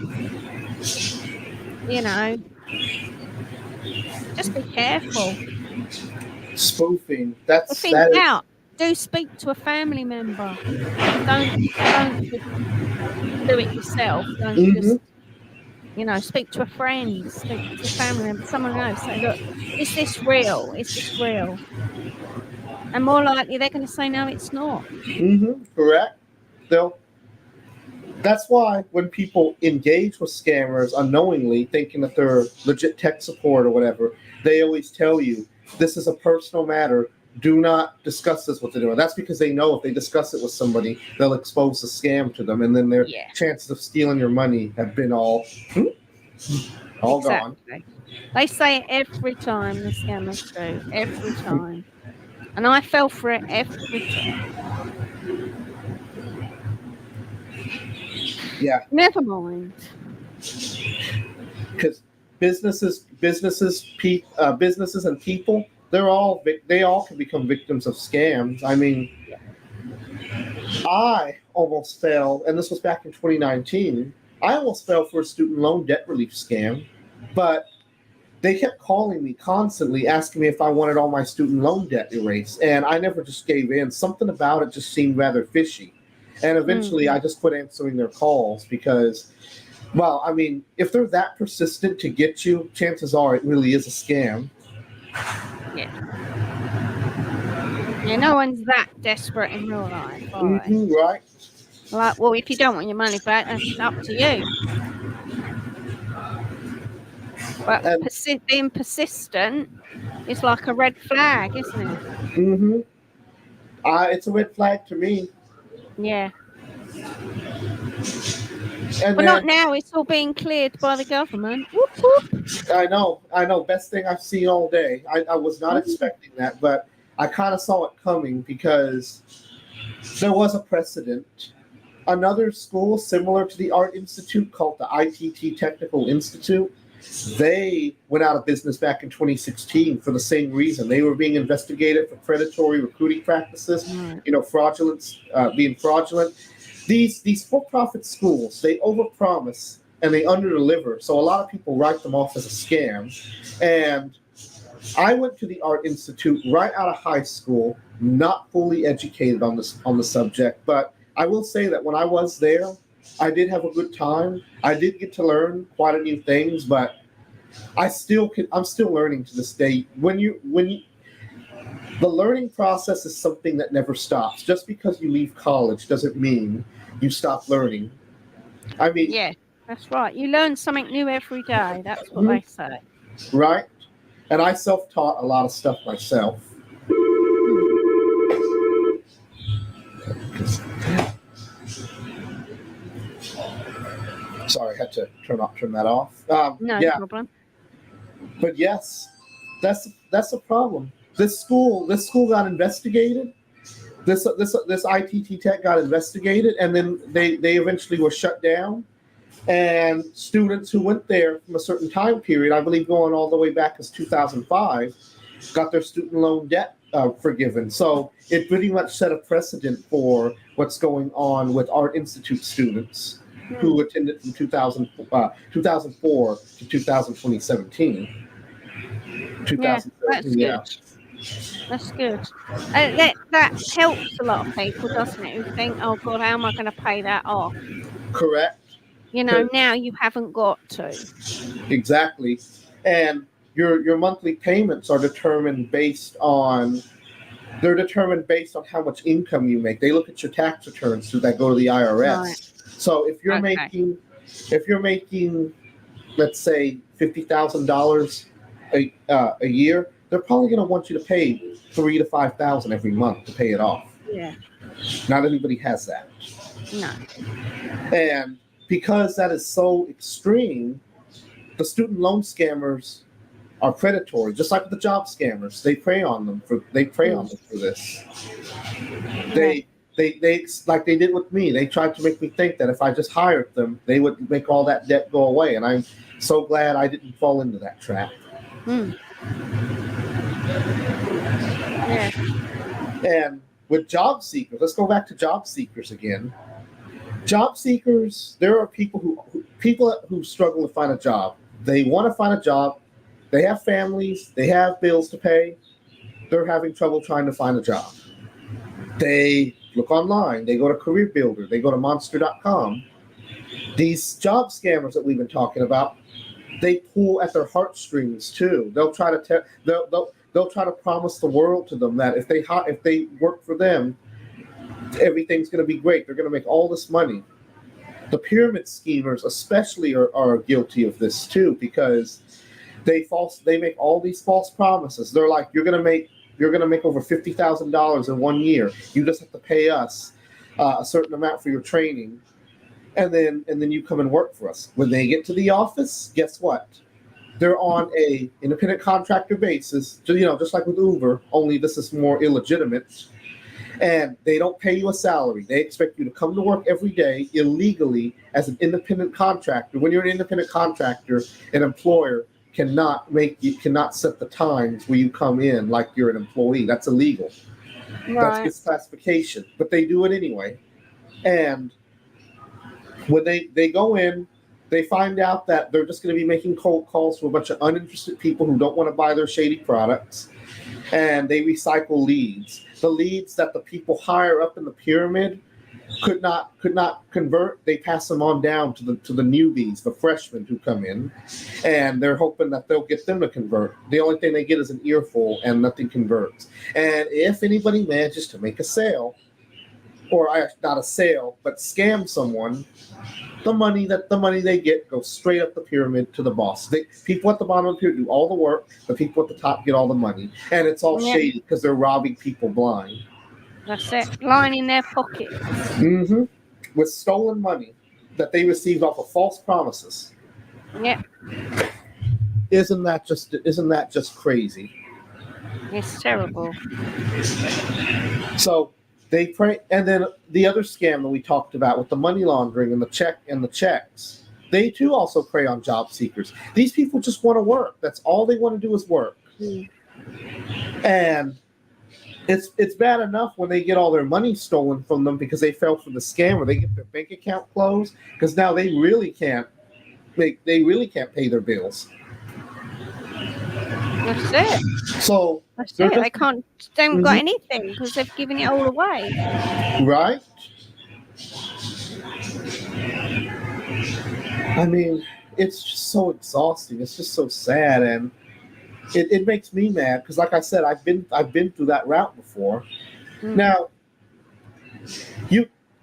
you know, just be careful. Spoofing. If That's in that is. doubt, do speak to a family member. Don't just do it yourself. Don't Mm-hmm. just, speak to a friend, speak to a family member, someone else. Say, look, is this real? Is this real? And more likely they're going to say, no, it's not. Mm-hmm. Correct. They'll That's why when people engage with scammers unknowingly, thinking that they're legit tech support or whatever, they always tell you this is a personal matter. Do not discuss this with anyone. That's because they know if they discuss it with somebody, they'll expose the scam to them, and then their Yeah, chances of stealing your money have been all gone. exactly. They say it every time, the scammers do, every time. And I fell for it every time. Yeah, Never mind. because businesses and people, they all can become victims of scams. I mean, I almost fell, and this was back in 2019. I almost fell for a student loan debt relief scam, but they kept calling me constantly, asking me if I wanted all my student loan debt erased, and I never just gave in. Something about it just seemed rather fishy, and eventually Mm, I just quit answering their calls because, well, I mean, if they're that persistent to get you, chances are it really is a scam. yeah. Yeah, no one's that desperate in real life, are they? Right? Like, well, if you don't want your money back, that's up to you. But And being persistent is like a red flag, isn't it? mm-hmm, it's a red flag to me. Yeah. And But not then now. It's all being cleared by the government. Whoop, whoop. I know. Best thing I've seen all day. I was not Mm, expecting that, but I kind of saw it coming because there was a precedent. Another school similar to the Art Institute called the ITT Technical Institute, they went out of business back in 2016 for the same reason. They were being investigated for predatory recruiting practices, right. being fraudulent. These for-profit schools, they overpromise and they underdeliver. So a lot of people write them off as a scam. And I went to the Art Institute right out of high school, not fully educated on the subject, but I will say that when I was there, I did have a good time. I did get to learn quite a few things, but I'm still learning to this day. The learning process is something that never stops. Just because you leave college doesn't mean you stop learning. I mean, Yeah, that's right. You learn something new every day. That's what they say. right? And I self-taught a lot of stuff myself. Mm. Sorry, I had to turn that off. No Yeah, problem. but yes, that's a problem. This school got investigated. This ITT Tech got investigated, and then they eventually were shut down. And students who went there from a certain time period, I believe going all the way back as 2005, got their student loan debt forgiven. So it pretty much set a precedent for what's going on with Art Institute students Mm. who attended from 2004 to 2017. Yeah, that's 2017, good. yeah, That's good. That helps a lot of people, doesn't it? Who think, oh God, how am I going to pay that off? correct. Now you haven't got to. Exactly. And your monthly payments are determined based on how much income you make. They look at your tax returns that go to the Right. IRS. So Okay. if you're making let's say $50,000 a year, they're probably going to want you to pay 3 to 5 thousand every month to pay it off. Yeah. Not everybody has that, No. and because that is so extreme, the student loan scammers are predatory, just like the job scammers. They prey on Mm. them for this. Yeah. They like they did with me. They tried to make me think that if I just hired them, they would make all that debt go away. And I'm So glad I didn't fall into that trap. Yeah. And with job seekers, let's go back to job seekers again. Job seekers, there are people who struggle to find a job. They want to find a job. They have families. They have bills to pay. They're having trouble trying to find a job. They look online. They go to Career Builder. They go to Monster.com. These job scammers that we've been talking about, they pull at their heartstrings too. They'll try to they'll try to promise the world to them that if they work for them, everything's going to be great. They're going to make all this money. The pyramid schemers especially are guilty of this too, because they make all these false promises. They're like, you're going to make over $50,000 in 1 year. You just have to pay us a certain amount for your training, and then you come and work for us. When they get to the office, guess what? They're on a independent contractor basis, just like with Uber, only this is more illegitimate. And they don't pay you a salary. They expect you to come to work every day illegally as an independent contractor. When you're an independent contractor, an employer cannot set the times where you come in like you're an employee. That's illegal. That's Right. misclassification. But they do it anyway. And when they go in, they find out that they're just going to be making cold calls to a bunch of uninterested people who don't want to buy their shady products, and they recycle leads. The leads that the people higher up in the pyramid could not convert, they pass them on down to the newbies, the freshmen who come in, and they're hoping that they'll get them to convert. The only thing they get is an earful, and nothing converts. And if anybody manages to make a sale, or not a sale, but scam someone, the money they get goes straight up the pyramid to the boss. People at the bottom of the pyramid do all the work, the people at the top get all the money, and it's all shady because they're robbing people blind. That's it. Lining their pockets. Mm-hmm. With stolen money that they received off of false promises. Yeah. Isn't that just crazy? It's terrible. So they pray, and then the other scam that we talked about with the money laundering and the checks, they too also prey on job seekers. These people just want to work. That's all they want to do is work. And it's bad enough when they get all their money stolen from them because they fell for the scam, or they get their bank account closed, because now they really can't pay their bills. That's it. So That's it. They haven't got anything because they've given it all away. Right? I mean, it's just so exhausting. It's just so sad, and it makes me mad because, like I said, I've been through that route before. Now,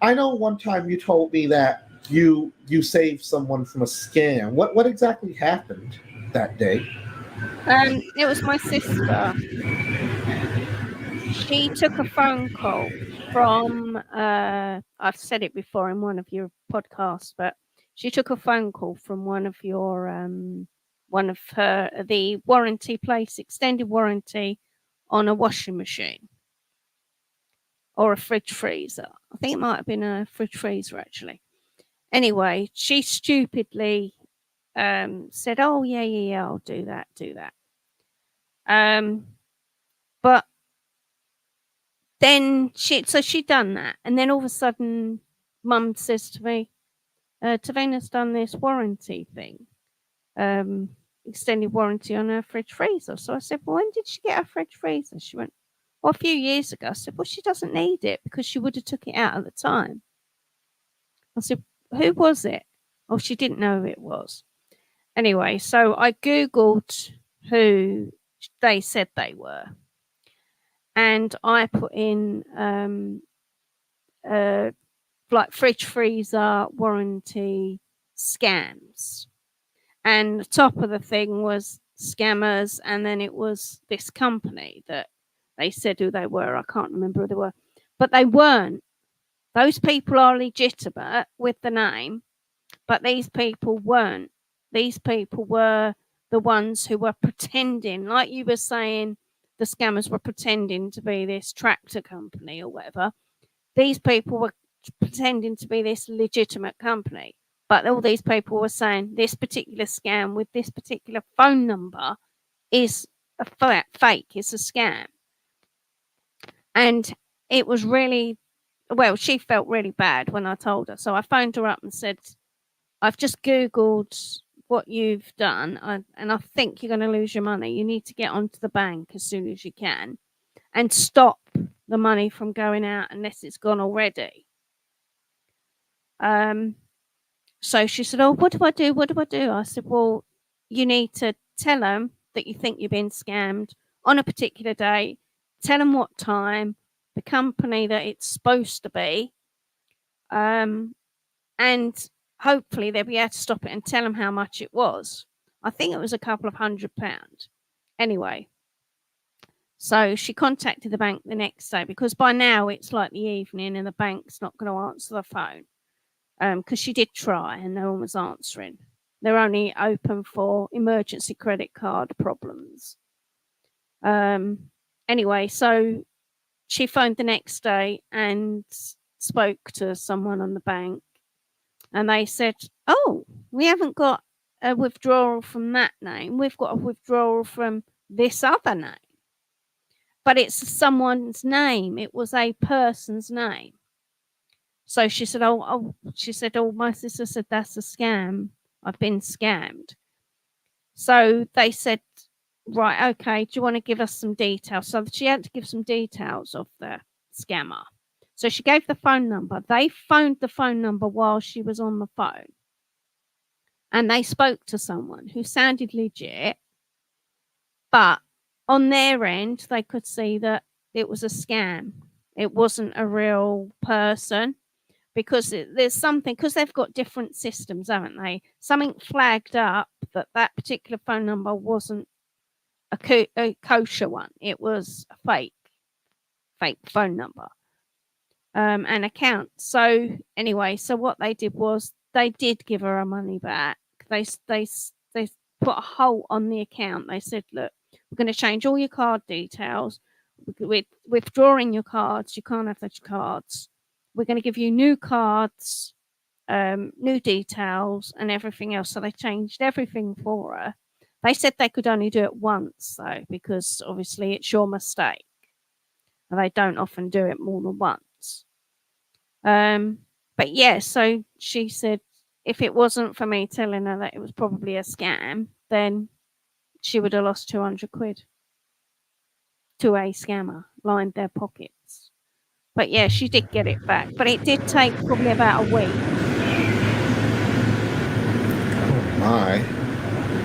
I know one time you told me that you saved someone from a scam. What exactly happened that day? It was my sister. She took a phone call from, I've said it before in one of your podcasts, but she took a phone call from the warranty place, extended warranty on a washing machine or a fridge freezer. I think it might have been a fridge freezer actually. Anyway, she stupidly said, "Oh yeah, I'll do that." But then she'd done that, and then all of a sudden, Mum says to me, "Tavina's done this warranty thing, extended warranty on her fridge freezer." So I said, "Well, when did she get her fridge freezer?" She went, "Well, a few years ago." I said, "Well, she doesn't need it because she would have took it out at the time." I said, "Who was it?" Oh, she didn't know who it was. Anyway, so I Googled who they said they were, and I put in like fridge freezer warranty scams, and the top of the thing was scammers, and then it was this company that they said who they were. I can't remember who they were, but they weren't. Those people are legitimate with the name, but these people weren't. These people were the ones who were pretending, like you were saying, the scammers were pretending to be this tractor company or whatever. These people were pretending to be this legitimate company. But all these people were saying this particular scam with this particular phone number is a fake, it's a scam. And it was really, well, she felt really bad when I told her. So I phoned her up and said, I've just Googled what you've done, and I think you're going to lose your money. You need to get onto the bank as soon as you can and stop the money from going out unless it's gone already. So she said, oh, what do I do? What do I do? I said, well, you need to tell them that you think you've been scammed on a particular day. Tell them what time, the company that it's supposed to be, and hopefully they'll be able to stop it and tell them how much it was. I think it was a couple of £100. Anyway, so she contacted the bank the next day because by now it's like the evening and the bank's not going to answer the phone. Because she did try and no one was answering. They're only open for emergency credit card problems. Anyway, so she phoned the next day and spoke to someone on the bank, and they said, oh, we haven't got a withdrawal from that name. We've got a withdrawal from this other name. But it's someone's name. It was a person's name. So she said, oh, my sister said, that's a scam. I've been scammed. So they said, right, okay, do you want to give us some details? So she had to give some details of the scammer. So she gave the phone number. They phoned the phone number while she was on the phone. And they spoke to someone who sounded legit. But on their end, they could see that it was a scam. It wasn't a real person. Because there's something, because they've got different systems, haven't they? Something flagged up that particular phone number wasn't a kosher one. It was a fake phone number and account. So anyway, so what they did was they did give her her money back. They put a halt on the account. They said, look, we're going to change all your card details. We're withdrawing your cards. You can't have those cards. We're going to give you new cards, new details and everything else. So they changed everything for her. They said they could only do it once, though, because obviously it's your mistake. And they don't often do it more than once. But yeah, so she said if it wasn't for me telling her that it was probably a scam, then she would have lost 200 quid to a scammer lined their pockets. But yeah, she did get it back. But it did take probably about a week. Oh my.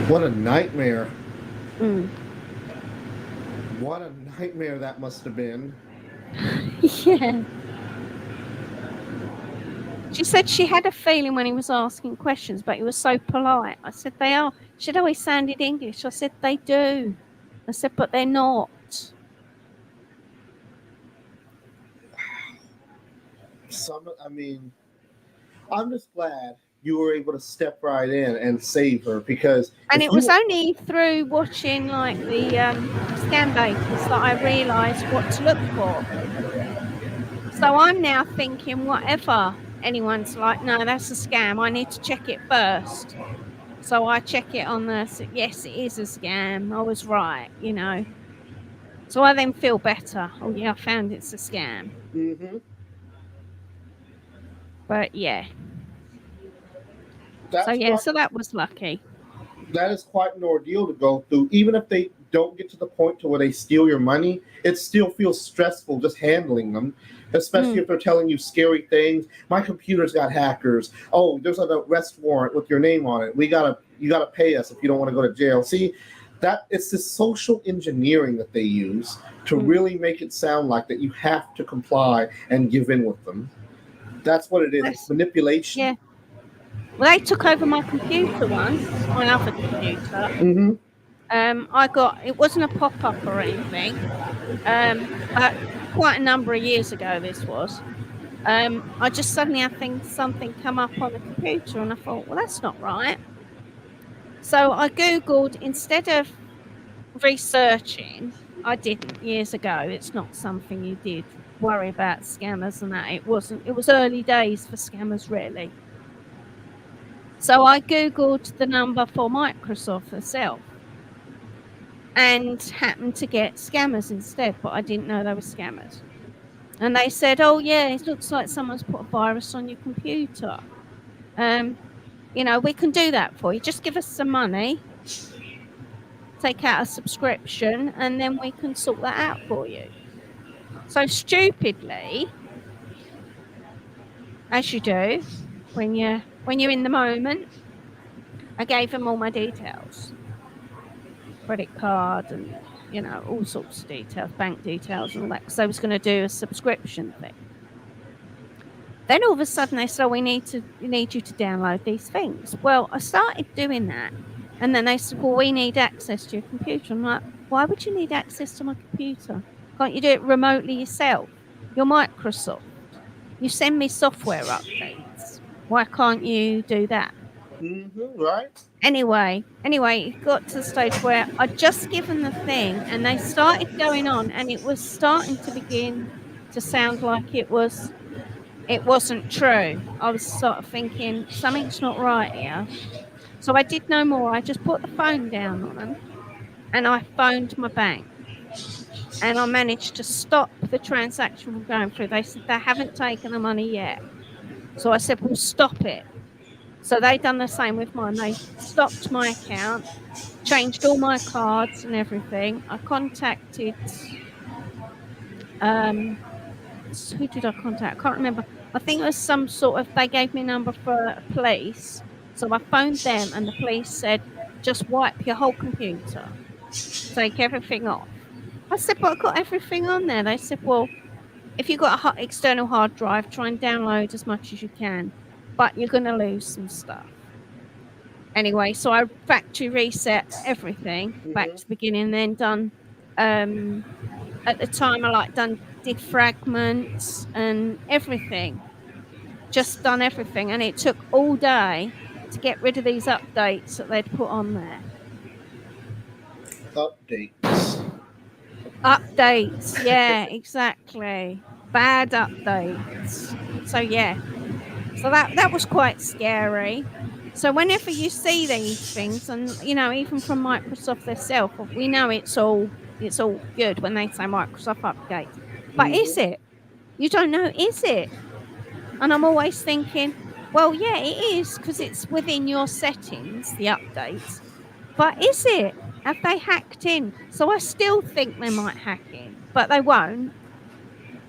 What a nightmare. What a nightmare that must have been. Yeah. She said she had a feeling when he was asking questions, but he was so polite. I said, they are. She said, oh, he sounded English. I said, they do. I said, but they're not. I'm just glad you were able to step right in and save her because. And it was only through watching like the scam baiters that I realised what to look for. So I'm now thinking, whatever anyone's like, no, that's a scam. I need to check it first. So I check it on yes, it is a scam. I was right, you know. So I then feel better. Oh yeah, I found it's a scam. Mm-hmm. But yeah. So that was lucky. That is quite an ordeal to go through. Even if they don't get to the point to where they steal your money, it still feels stressful just handling them, especially if they're telling you scary things. My computer's got hackers. Oh, there's an arrest warrant with your name on it. You gotta pay us if you don't want to go to jail. See, that it's this social engineering that they use to really make it sound like that you have to comply and give in with them. That's what it is. It's manipulation. Yeah. Well, they took over my computer once, my other computer. Mm-hmm. It wasn't a pop-up or anything, but quite a number of years ago this was. I just suddenly had something come up on the computer and I thought, well, that's not right. So I Googled, instead of researching, I didn't years ago. It's not something you did worry about scammers and that. It was early days for scammers, really. So I Googled the number for Microsoft itself and happened to get scammers instead, but I didn't know they were scammers. And they said, oh, yeah, it looks like someone's put a virus on your computer. We can do that for you. Just give us some money, take out a subscription, and then we can sort that out for you. So stupidly, as you do when you're in the moment, I gave them all my details, credit card and all sorts of details, bank details and all that, because I was going to do a subscription thing. Then all of a sudden they said, we need you to download these things. Well, I started doing that, and then they said, well, we need access to your computer. I'm like, why would you need access to my computer? Can't you do it remotely yourself? You're Microsoft. You send me software updates. Why can't you do that? Right. Anyway, it got to the stage where I'd just given the thing and they started going on, and it was starting to begin to sound like it wasn't true. I was sort of thinking something's not right here. So I did no more. I just put the phone down on them and I phoned my bank. And I managed to stop the transaction from going through. They said they haven't taken the money yet. So I said, well, stop it. So they done the same with mine. They stopped my account, changed all my cards and everything. I contacted, who did I contact? I can't remember. I think it was some sort of, they gave me a number for police. So I phoned them and the police said, just wipe your whole computer. Take everything off. I said, but I've got everything on there. They said, well, if you've got an external hard drive, try and download as much as you can, but you're going to lose some stuff. Anyway, so I factory reset everything back to the beginning, and then done, at the time I done defragments and everything. Just done everything, and it took all day to get rid of these updates that they'd put on there. Updates, yeah, exactly. Bad updates. So yeah, so that was quite scary. So whenever you see these things, and even from Microsoft themselves, we know it's all good when they say Microsoft updates. But is it? You don't know, is it? And I'm always thinking, well, yeah, it is, because it's within your settings, the updates. But is it? Have they hacked in? So I still think they might hack in, but they won't.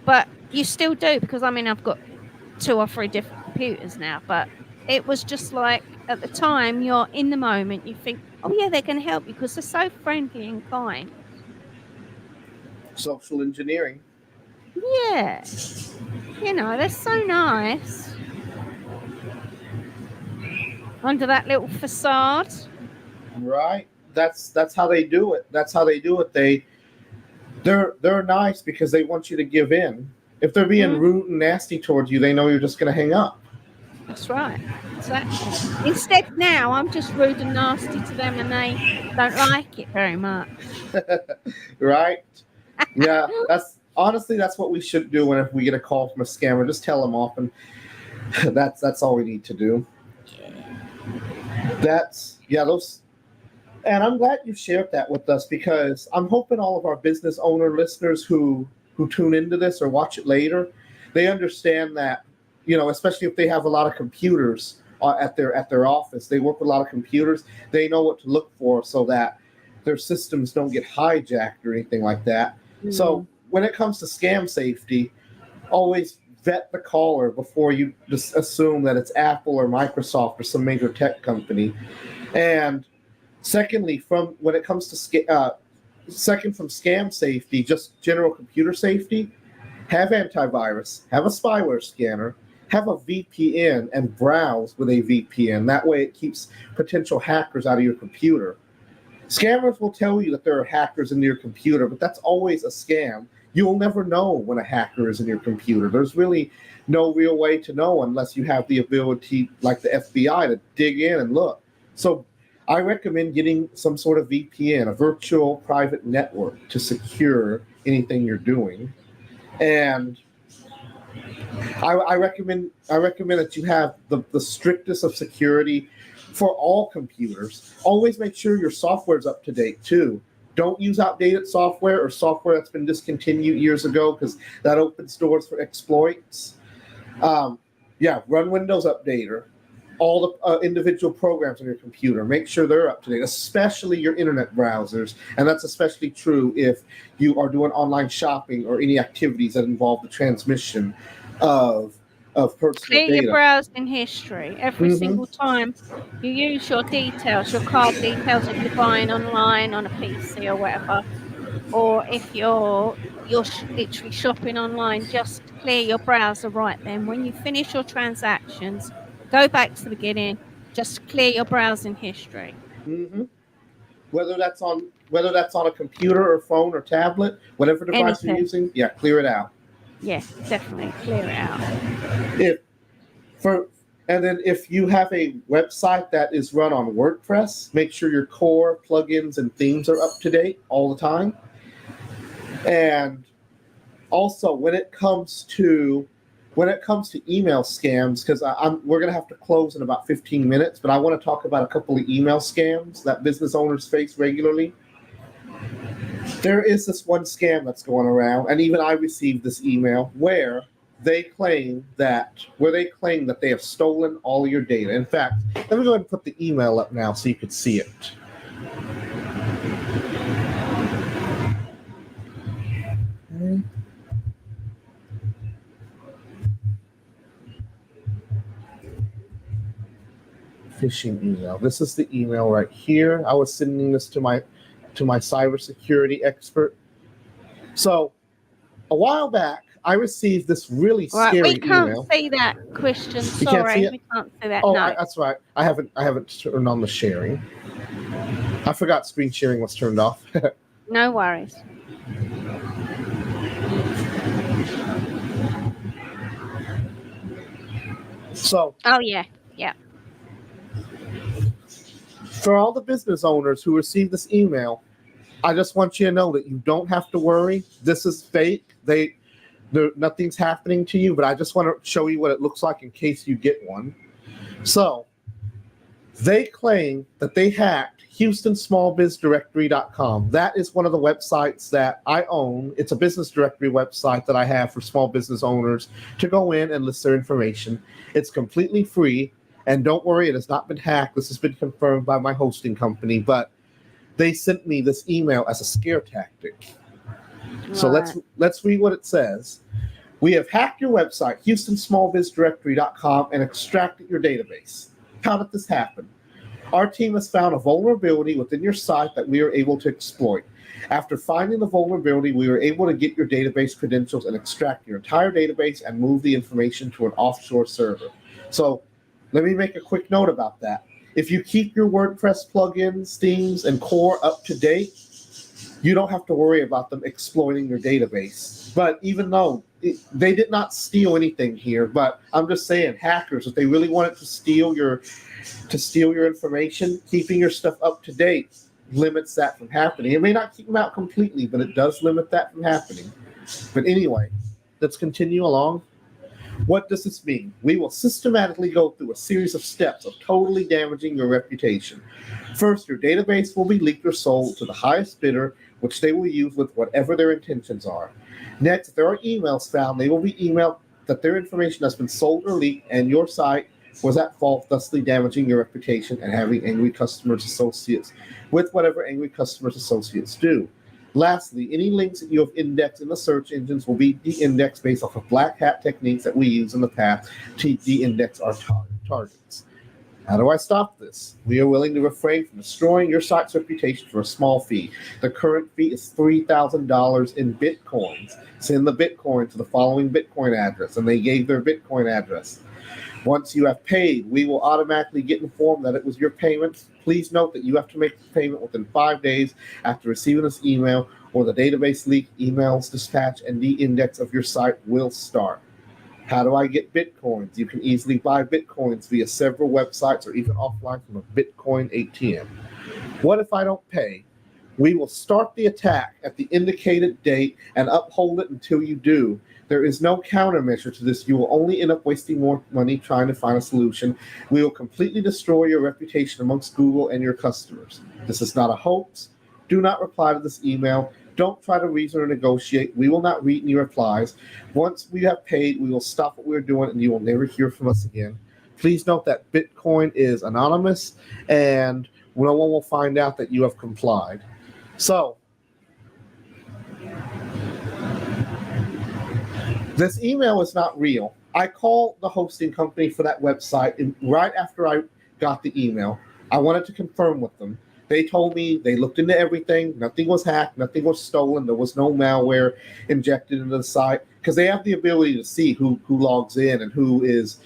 But you still do, because I've got 2 or 3 different computers now. But it was just like, at the time, you're in the moment, you think, oh yeah, they're going to help you because they're so friendly and kind. Social engineering. Yeah. They're so nice. Under that little facade. Right. That's how they do it. They're nice because they want you to give in. If they're being rude and nasty towards you, they know you're just going to hang up. That's right. Exactly. Instead, now I'm just rude and nasty to them, and they don't like it very much. Right? Yeah. That's what we should do whenever we get a call from a scammer. Just tell them off, and that's all we need to do. And I'm glad you shared that with us, because I'm hoping all of our business owner listeners who tune into this or watch it later, they understand that, especially if they have a lot of computers at their office, they work with a lot of computers, they know what to look for so that their systems don't get hijacked or anything like that. So when it comes to scam safety, always vet the caller before you just assume that it's Apple or Microsoft or some major tech company. And secondly, from scam safety, just general computer safety, have antivirus, have a spyware scanner, have a VPN, and browse with a VPN. That way it keeps potential hackers out of your computer. Scammers will tell you that there are hackers in your computer, but that's always a scam. You'll never know when a hacker is in your computer. There's really no real way to know unless you have the ability, like the FBI, to dig in and look. So I recommend getting some sort of VPN, a virtual private network, to secure anything you're doing. And I recommend that you have the strictest of security for all computers. Always make sure your software is up to date too. Don't use outdated software or software that's been discontinued years ago because that opens doors for exploits. Run Windows Updater. All the individual programs on your computer, make sure they're up to date, especially your internet browsers. And that's especially true if you are doing online shopping or any activities that involve the transmission of personal Clear your data. browsing history every Mm-hmm. single time you use your details, your card details if you're buying online on a PC or whatever, or if you're literally shopping online, just clear your browser right then. When you finish your transactions, go back to the beginning, just clear your browsing history. Mm-hmm. Whether that's on a computer or phone or tablet, whatever device you're Anything. using, clear it out. Yeah, definitely clear it out. If for and then if you have a website that is run on WordPress, make sure your core plugins and themes are up to date all the time. And also when it comes to email scams, because we're going to have to close in about 15 minutes, but I want to talk about a couple of email scams that business owners face regularly. There is this one scam that's going around, and even I received this email where they claim that they have stolen all your data. In fact, let me go ahead and put the email up now so you can see it. Okay. Phishing email. This is the email right here. I was sending this to my cybersecurity expert. So a while back, I received this really scary we can't email. see that, Christian. You can't see Sorry, it? we can't see that. Oh, No. that's right. I haven't turned on the sharing. I forgot screen sharing was turned off. No worries. So, Oh yeah. for all the business owners who receive this email, I just want you to know that you don't have to worry. This is fake. Nothing's happening to you, but I just want to show you what it looks like in case you get one. So, they claim that they hacked HoustonSmallBizDirectory.com. That is one of the websites that I own. It's a business directory website that I have for small business owners to go in and list their information. It's completely free, and don't worry, it has not been hacked. This has been confirmed by my hosting company, but they sent me this email as a scare tactic. Right. So let's read what it says. We have hacked your website, HoustonSmallBizDirectory.com, and extracted your database. How did this happen? Our team has found a vulnerability within your site that we are able to exploit. After finding the vulnerability, we were able to get your database credentials and extract your entire database and move the information to an offshore server. So let me make a quick note about that. If you keep your WordPress plugins, themes, and core up to date, you don't have to worry about them exploiting your database. But even though they did not steal anything here, but I'm just saying, hackers, if they really wanted to steal your information, keeping your stuff up to date limits that from happening. It may not keep them out completely, but it does limit that from happening. But anyway, let's continue along. What does this mean? We will systematically go through a series of steps of totally damaging your reputation. First, your database will be leaked or sold to the highest bidder, which they will use with whatever their intentions are. Next, if there are emails found, they will be emailed that their information has been sold or leaked, and your site was at fault, thusly damaging your reputation and having angry customers associates with whatever angry customers associates do. Lastly, any links that you have indexed in the search engines will be de-indexed based off of black hat techniques that we use in the past to de-index our targets. How do I stop this? We are willing to refrain from destroying your site's reputation for a small fee. The current fee is $3,000 in Bitcoins. Send the Bitcoin to the following Bitcoin address, and they gave their Bitcoin address. Once you have paid, we will automatically get informed that it was your payment. Please note that you have to make the payment within 5 days after receiving this email, or the database leak, emails, dispatch, and de-index of your site will start. How do I get Bitcoins? You can easily buy Bitcoins via several websites or even offline from a Bitcoin ATM. What if I don't pay? We will start the attack at the indicated date and uphold it until you do. There is no countermeasure to this. You will only end up wasting more money trying to find a solution. We will completely destroy your reputation amongst Google and your customers. This is not a hoax. Do not reply to this email. Don't try to reason or negotiate. We will not read any replies. Once we have paid, we will stop what we're doing and you will never hear from us again. Please note that Bitcoin is anonymous and no one will find out that you have complied. So, this email is not real. I called the hosting company for that website and right after I got the email. I wanted to confirm with them. They told me they looked into everything. Nothing was hacked. Nothing was stolen. There was no malware injected into the site because they have the ability to see who logs in and who's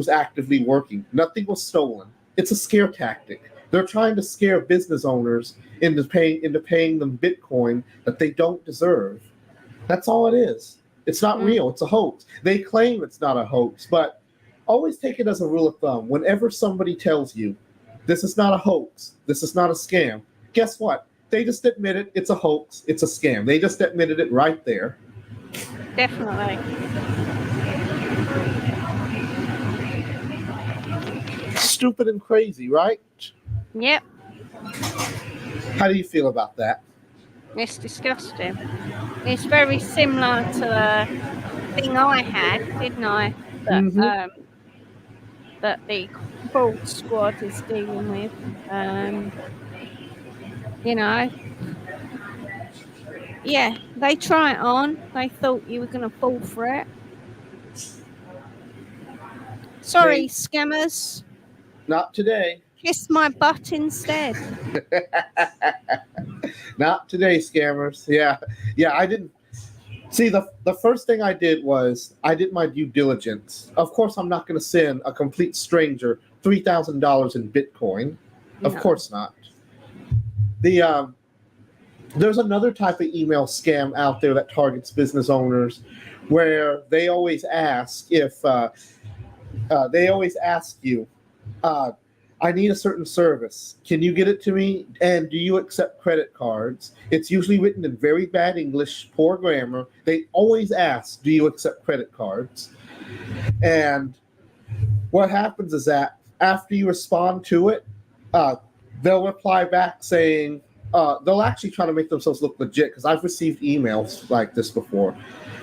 actively working. Nothing was stolen. It's a scare tactic. They're trying to scare business owners into paying them Bitcoin that they don't deserve. That's all it is. It's not real. It's a hoax. They claim it's not a hoax, but always take it as a rule of thumb. Whenever somebody tells you this is not a hoax, this is not a scam, guess what? They just admitted it's a hoax, it's a scam. They just admitted it right there. Definitely. Stupid and crazy, right? Yep. How do you feel about that? It's disgusting. It's very similar to the thing I had, didn't I? That the fraud squad is dealing with. Yeah, they try it on. They thought you were going to fall for it. Sorry, scammers. Not today. Kiss my butt instead. Not today, scammers. Yeah, I didn't. See, the first thing I did was I did my due diligence. Of course, I'm not going to send a complete stranger $3,000 in Bitcoin. Of course not. There's another type of email scam out there that targets business owners, where they always ask you, I need a certain service. Can you get it to me? And do you accept credit cards? It's usually written in very bad English, poor grammar. They always ask, do you accept credit cards? And what happens is that after you respond to it, they'll reply back saying, they'll actually try to make themselves look legit because I've received emails like this before.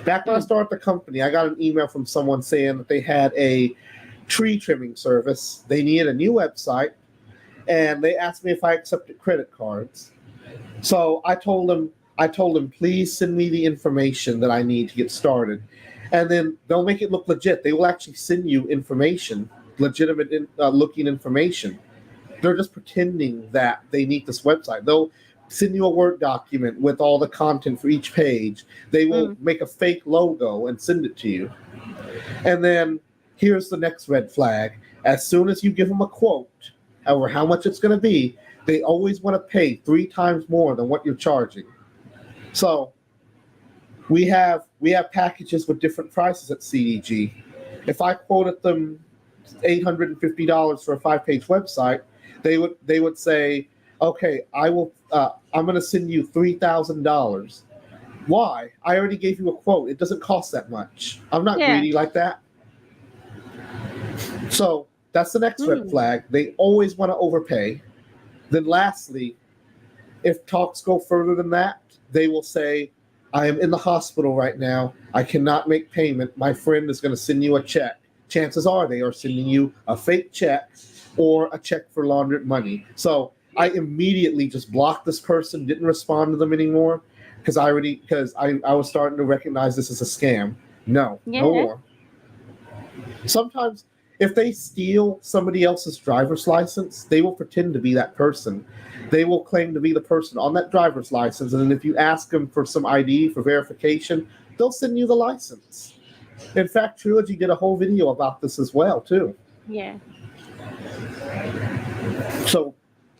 Back when I started the company, I got an email from someone saying that they had a tree trimming service. They needed a new website, and they asked me if I accepted credit cards. So I told them, please send me the information that I need to get started, and then they'll make it look legit. They will actually send you information, legitimate looking information. They're just pretending that they need this website. They'll send you a Word document with all the content for each page. They will make a fake logo and send it to you. And then here's the next red flag. As soon as you give them a quote, or how much it's going to be, they always want to pay 3 times more than what you're charging. So we have packages with different prices at CDG. If I quoted them $850 for a 5-page website, they would say, okay, I'm going to send you $3,000. Why? I already gave you a quote. It doesn't cost that much. I'm not greedy like that. So that's the next red flag. They always want to overpay. Then lastly, if talks go further than that, they will say, I am in the hospital right now. I cannot make payment. My friend is going to send you a check. Chances are they are sending you a fake check or a check for laundered money. So I immediately just blocked this person, didn't respond to them anymore because I was starting to recognize this as a scam. No more. Sometimes if they steal somebody else's driver's license, they will pretend to be that person. They will claim to be the person on that driver's license, and then if you ask them for some ID for verification, they'll send you the license. In fact, Trilogy did a whole video about this as well, too. Yeah. So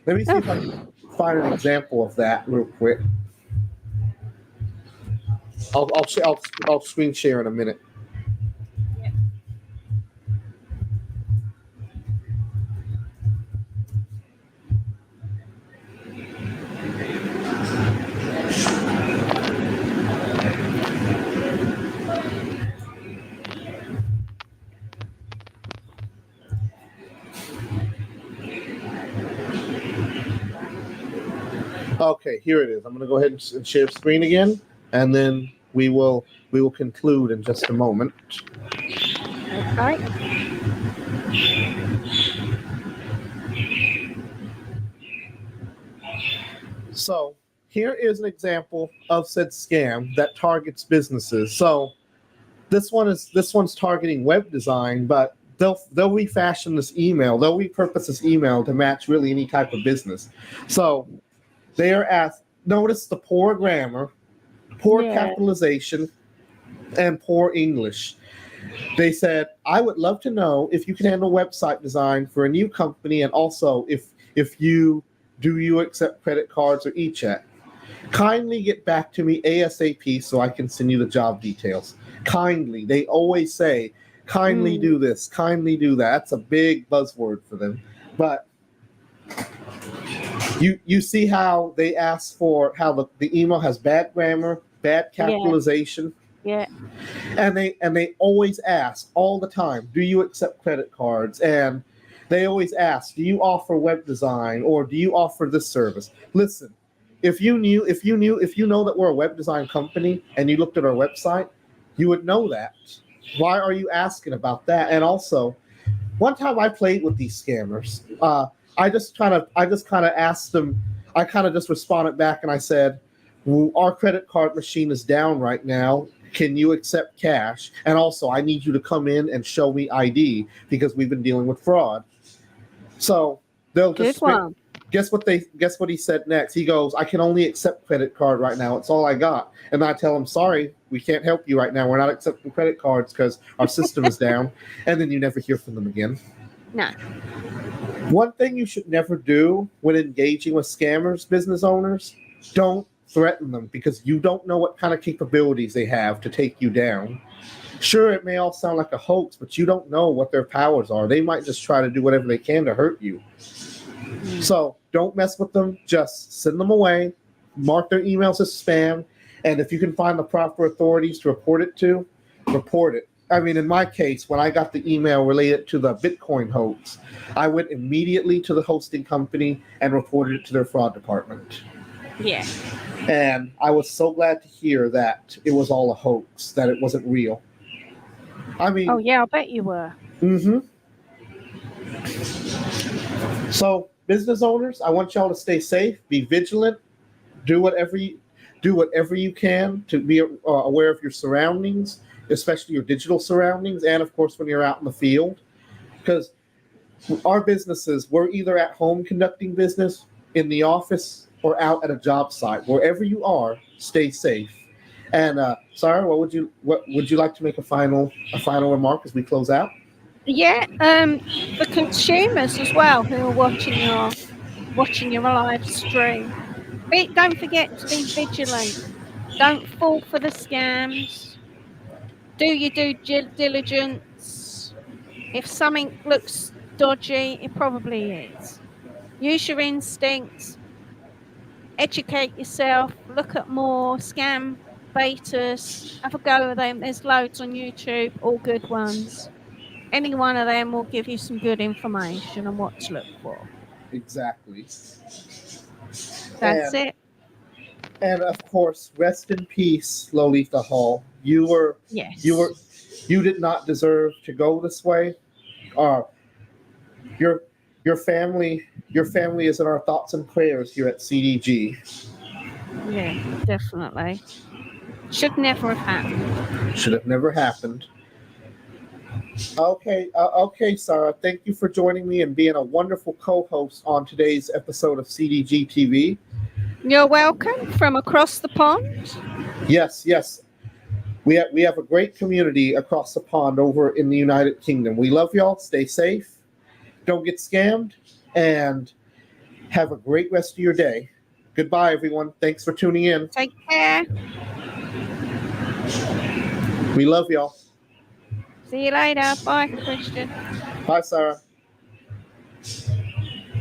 let me see if I can find an example of that real quick. I'll screen share in a minute. Okay, here it is. I'm going to go ahead and share screen again, and then we will conclude in just a moment. Okay. So here is an example of said scam that targets businesses. So this one's targeting web design, but they'll refashion this email. They'll repurpose this email to match really any type of business. So they are asked. Notice the poor grammar, poor capitalization, and poor English. They said, "I would love to know if you can handle website design for a new company, and also if you accept credit cards or e-check. Kindly get back to me ASAP so I can send you the job details." Kindly. They always say, kindly do this, kindly do that. That's a big buzzword for them. But you see how they ask for how the email has bad grammar, bad capitalization. Yeah. And they always ask all the time, do you accept credit cards? And they always ask, do you offer web design, or do you offer this service? Listen, if you know that we're a web design company and you looked at our website, you would know that. Why are you asking about that? And also, one time I played with these scammers. I just kind of asked them. I kind of just responded back and I said, well, our credit card machine is down right now. Can you accept cash? And also, I need you to come in and show me ID because we've been dealing with fraud. So they'll just guess what he said next. He goes, "I can only accept credit card right now. It's all I got." And I tell him, "Sorry, we can't help you right now. We're not accepting credit cards because our system is down." And then you never hear from them again. No. One thing you should never do when engaging with scammers, business owners, don't threaten them, because you don't know what kind of capabilities they have to take you down. Sure, it may all sound like a hoax, but you don't know what their powers are. They might just try to do whatever they can to hurt you. So don't mess with them. Just send them away. Mark their emails as spam. And if you can find the proper authorities to report it to, report it. I mean, in my case, when I got the email related to the Bitcoin hoax, I went immediately to the hosting company and reported it to their fraud department. Yeah. And I was so glad to hear that it was all a hoax, that it wasn't real. I mean... Oh, yeah, I bet you were. Mm-hmm. So, business owners, I want y'all to stay safe, be vigilant, do whatever you can to be aware of your surroundings, especially your digital surroundings, and of course when you're out in the field. Because our businesses, we're either at home conducting business, in the office, or out at a job site. Wherever you are, stay safe. And Sarah, what would you like to make a final remark as we close out? Yeah, the consumers as well who are watching your live stream. Don't forget to be vigilant. Don't fall for the scams. Do your due diligence. If something looks dodgy, it probably is. Use your instincts. Educate yourself. Look at more scam betas. Have a go at them. There's loads on YouTube, all good ones. Any one of them will give you some good information on what to look for. Exactly. That's it. And of course, rest in peace, Loletha Hall. You did not deserve to go this way. Your family is in our thoughts and prayers here at CDG. Yeah, definitely. Should never have happened. Should have never happened. Okay, Sarah. Thank you for joining me and being a wonderful co-host on today's episode of CDG TV. You're welcome from across the pond. Yes. We have a great community across the pond over in the United Kingdom. We love y'all. Stay safe. Don't get scammed. And have a great rest of your day. Goodbye, everyone. Thanks for tuning in. Take care. We love y'all. See you later. Bye, Christian. Bye, Sarah.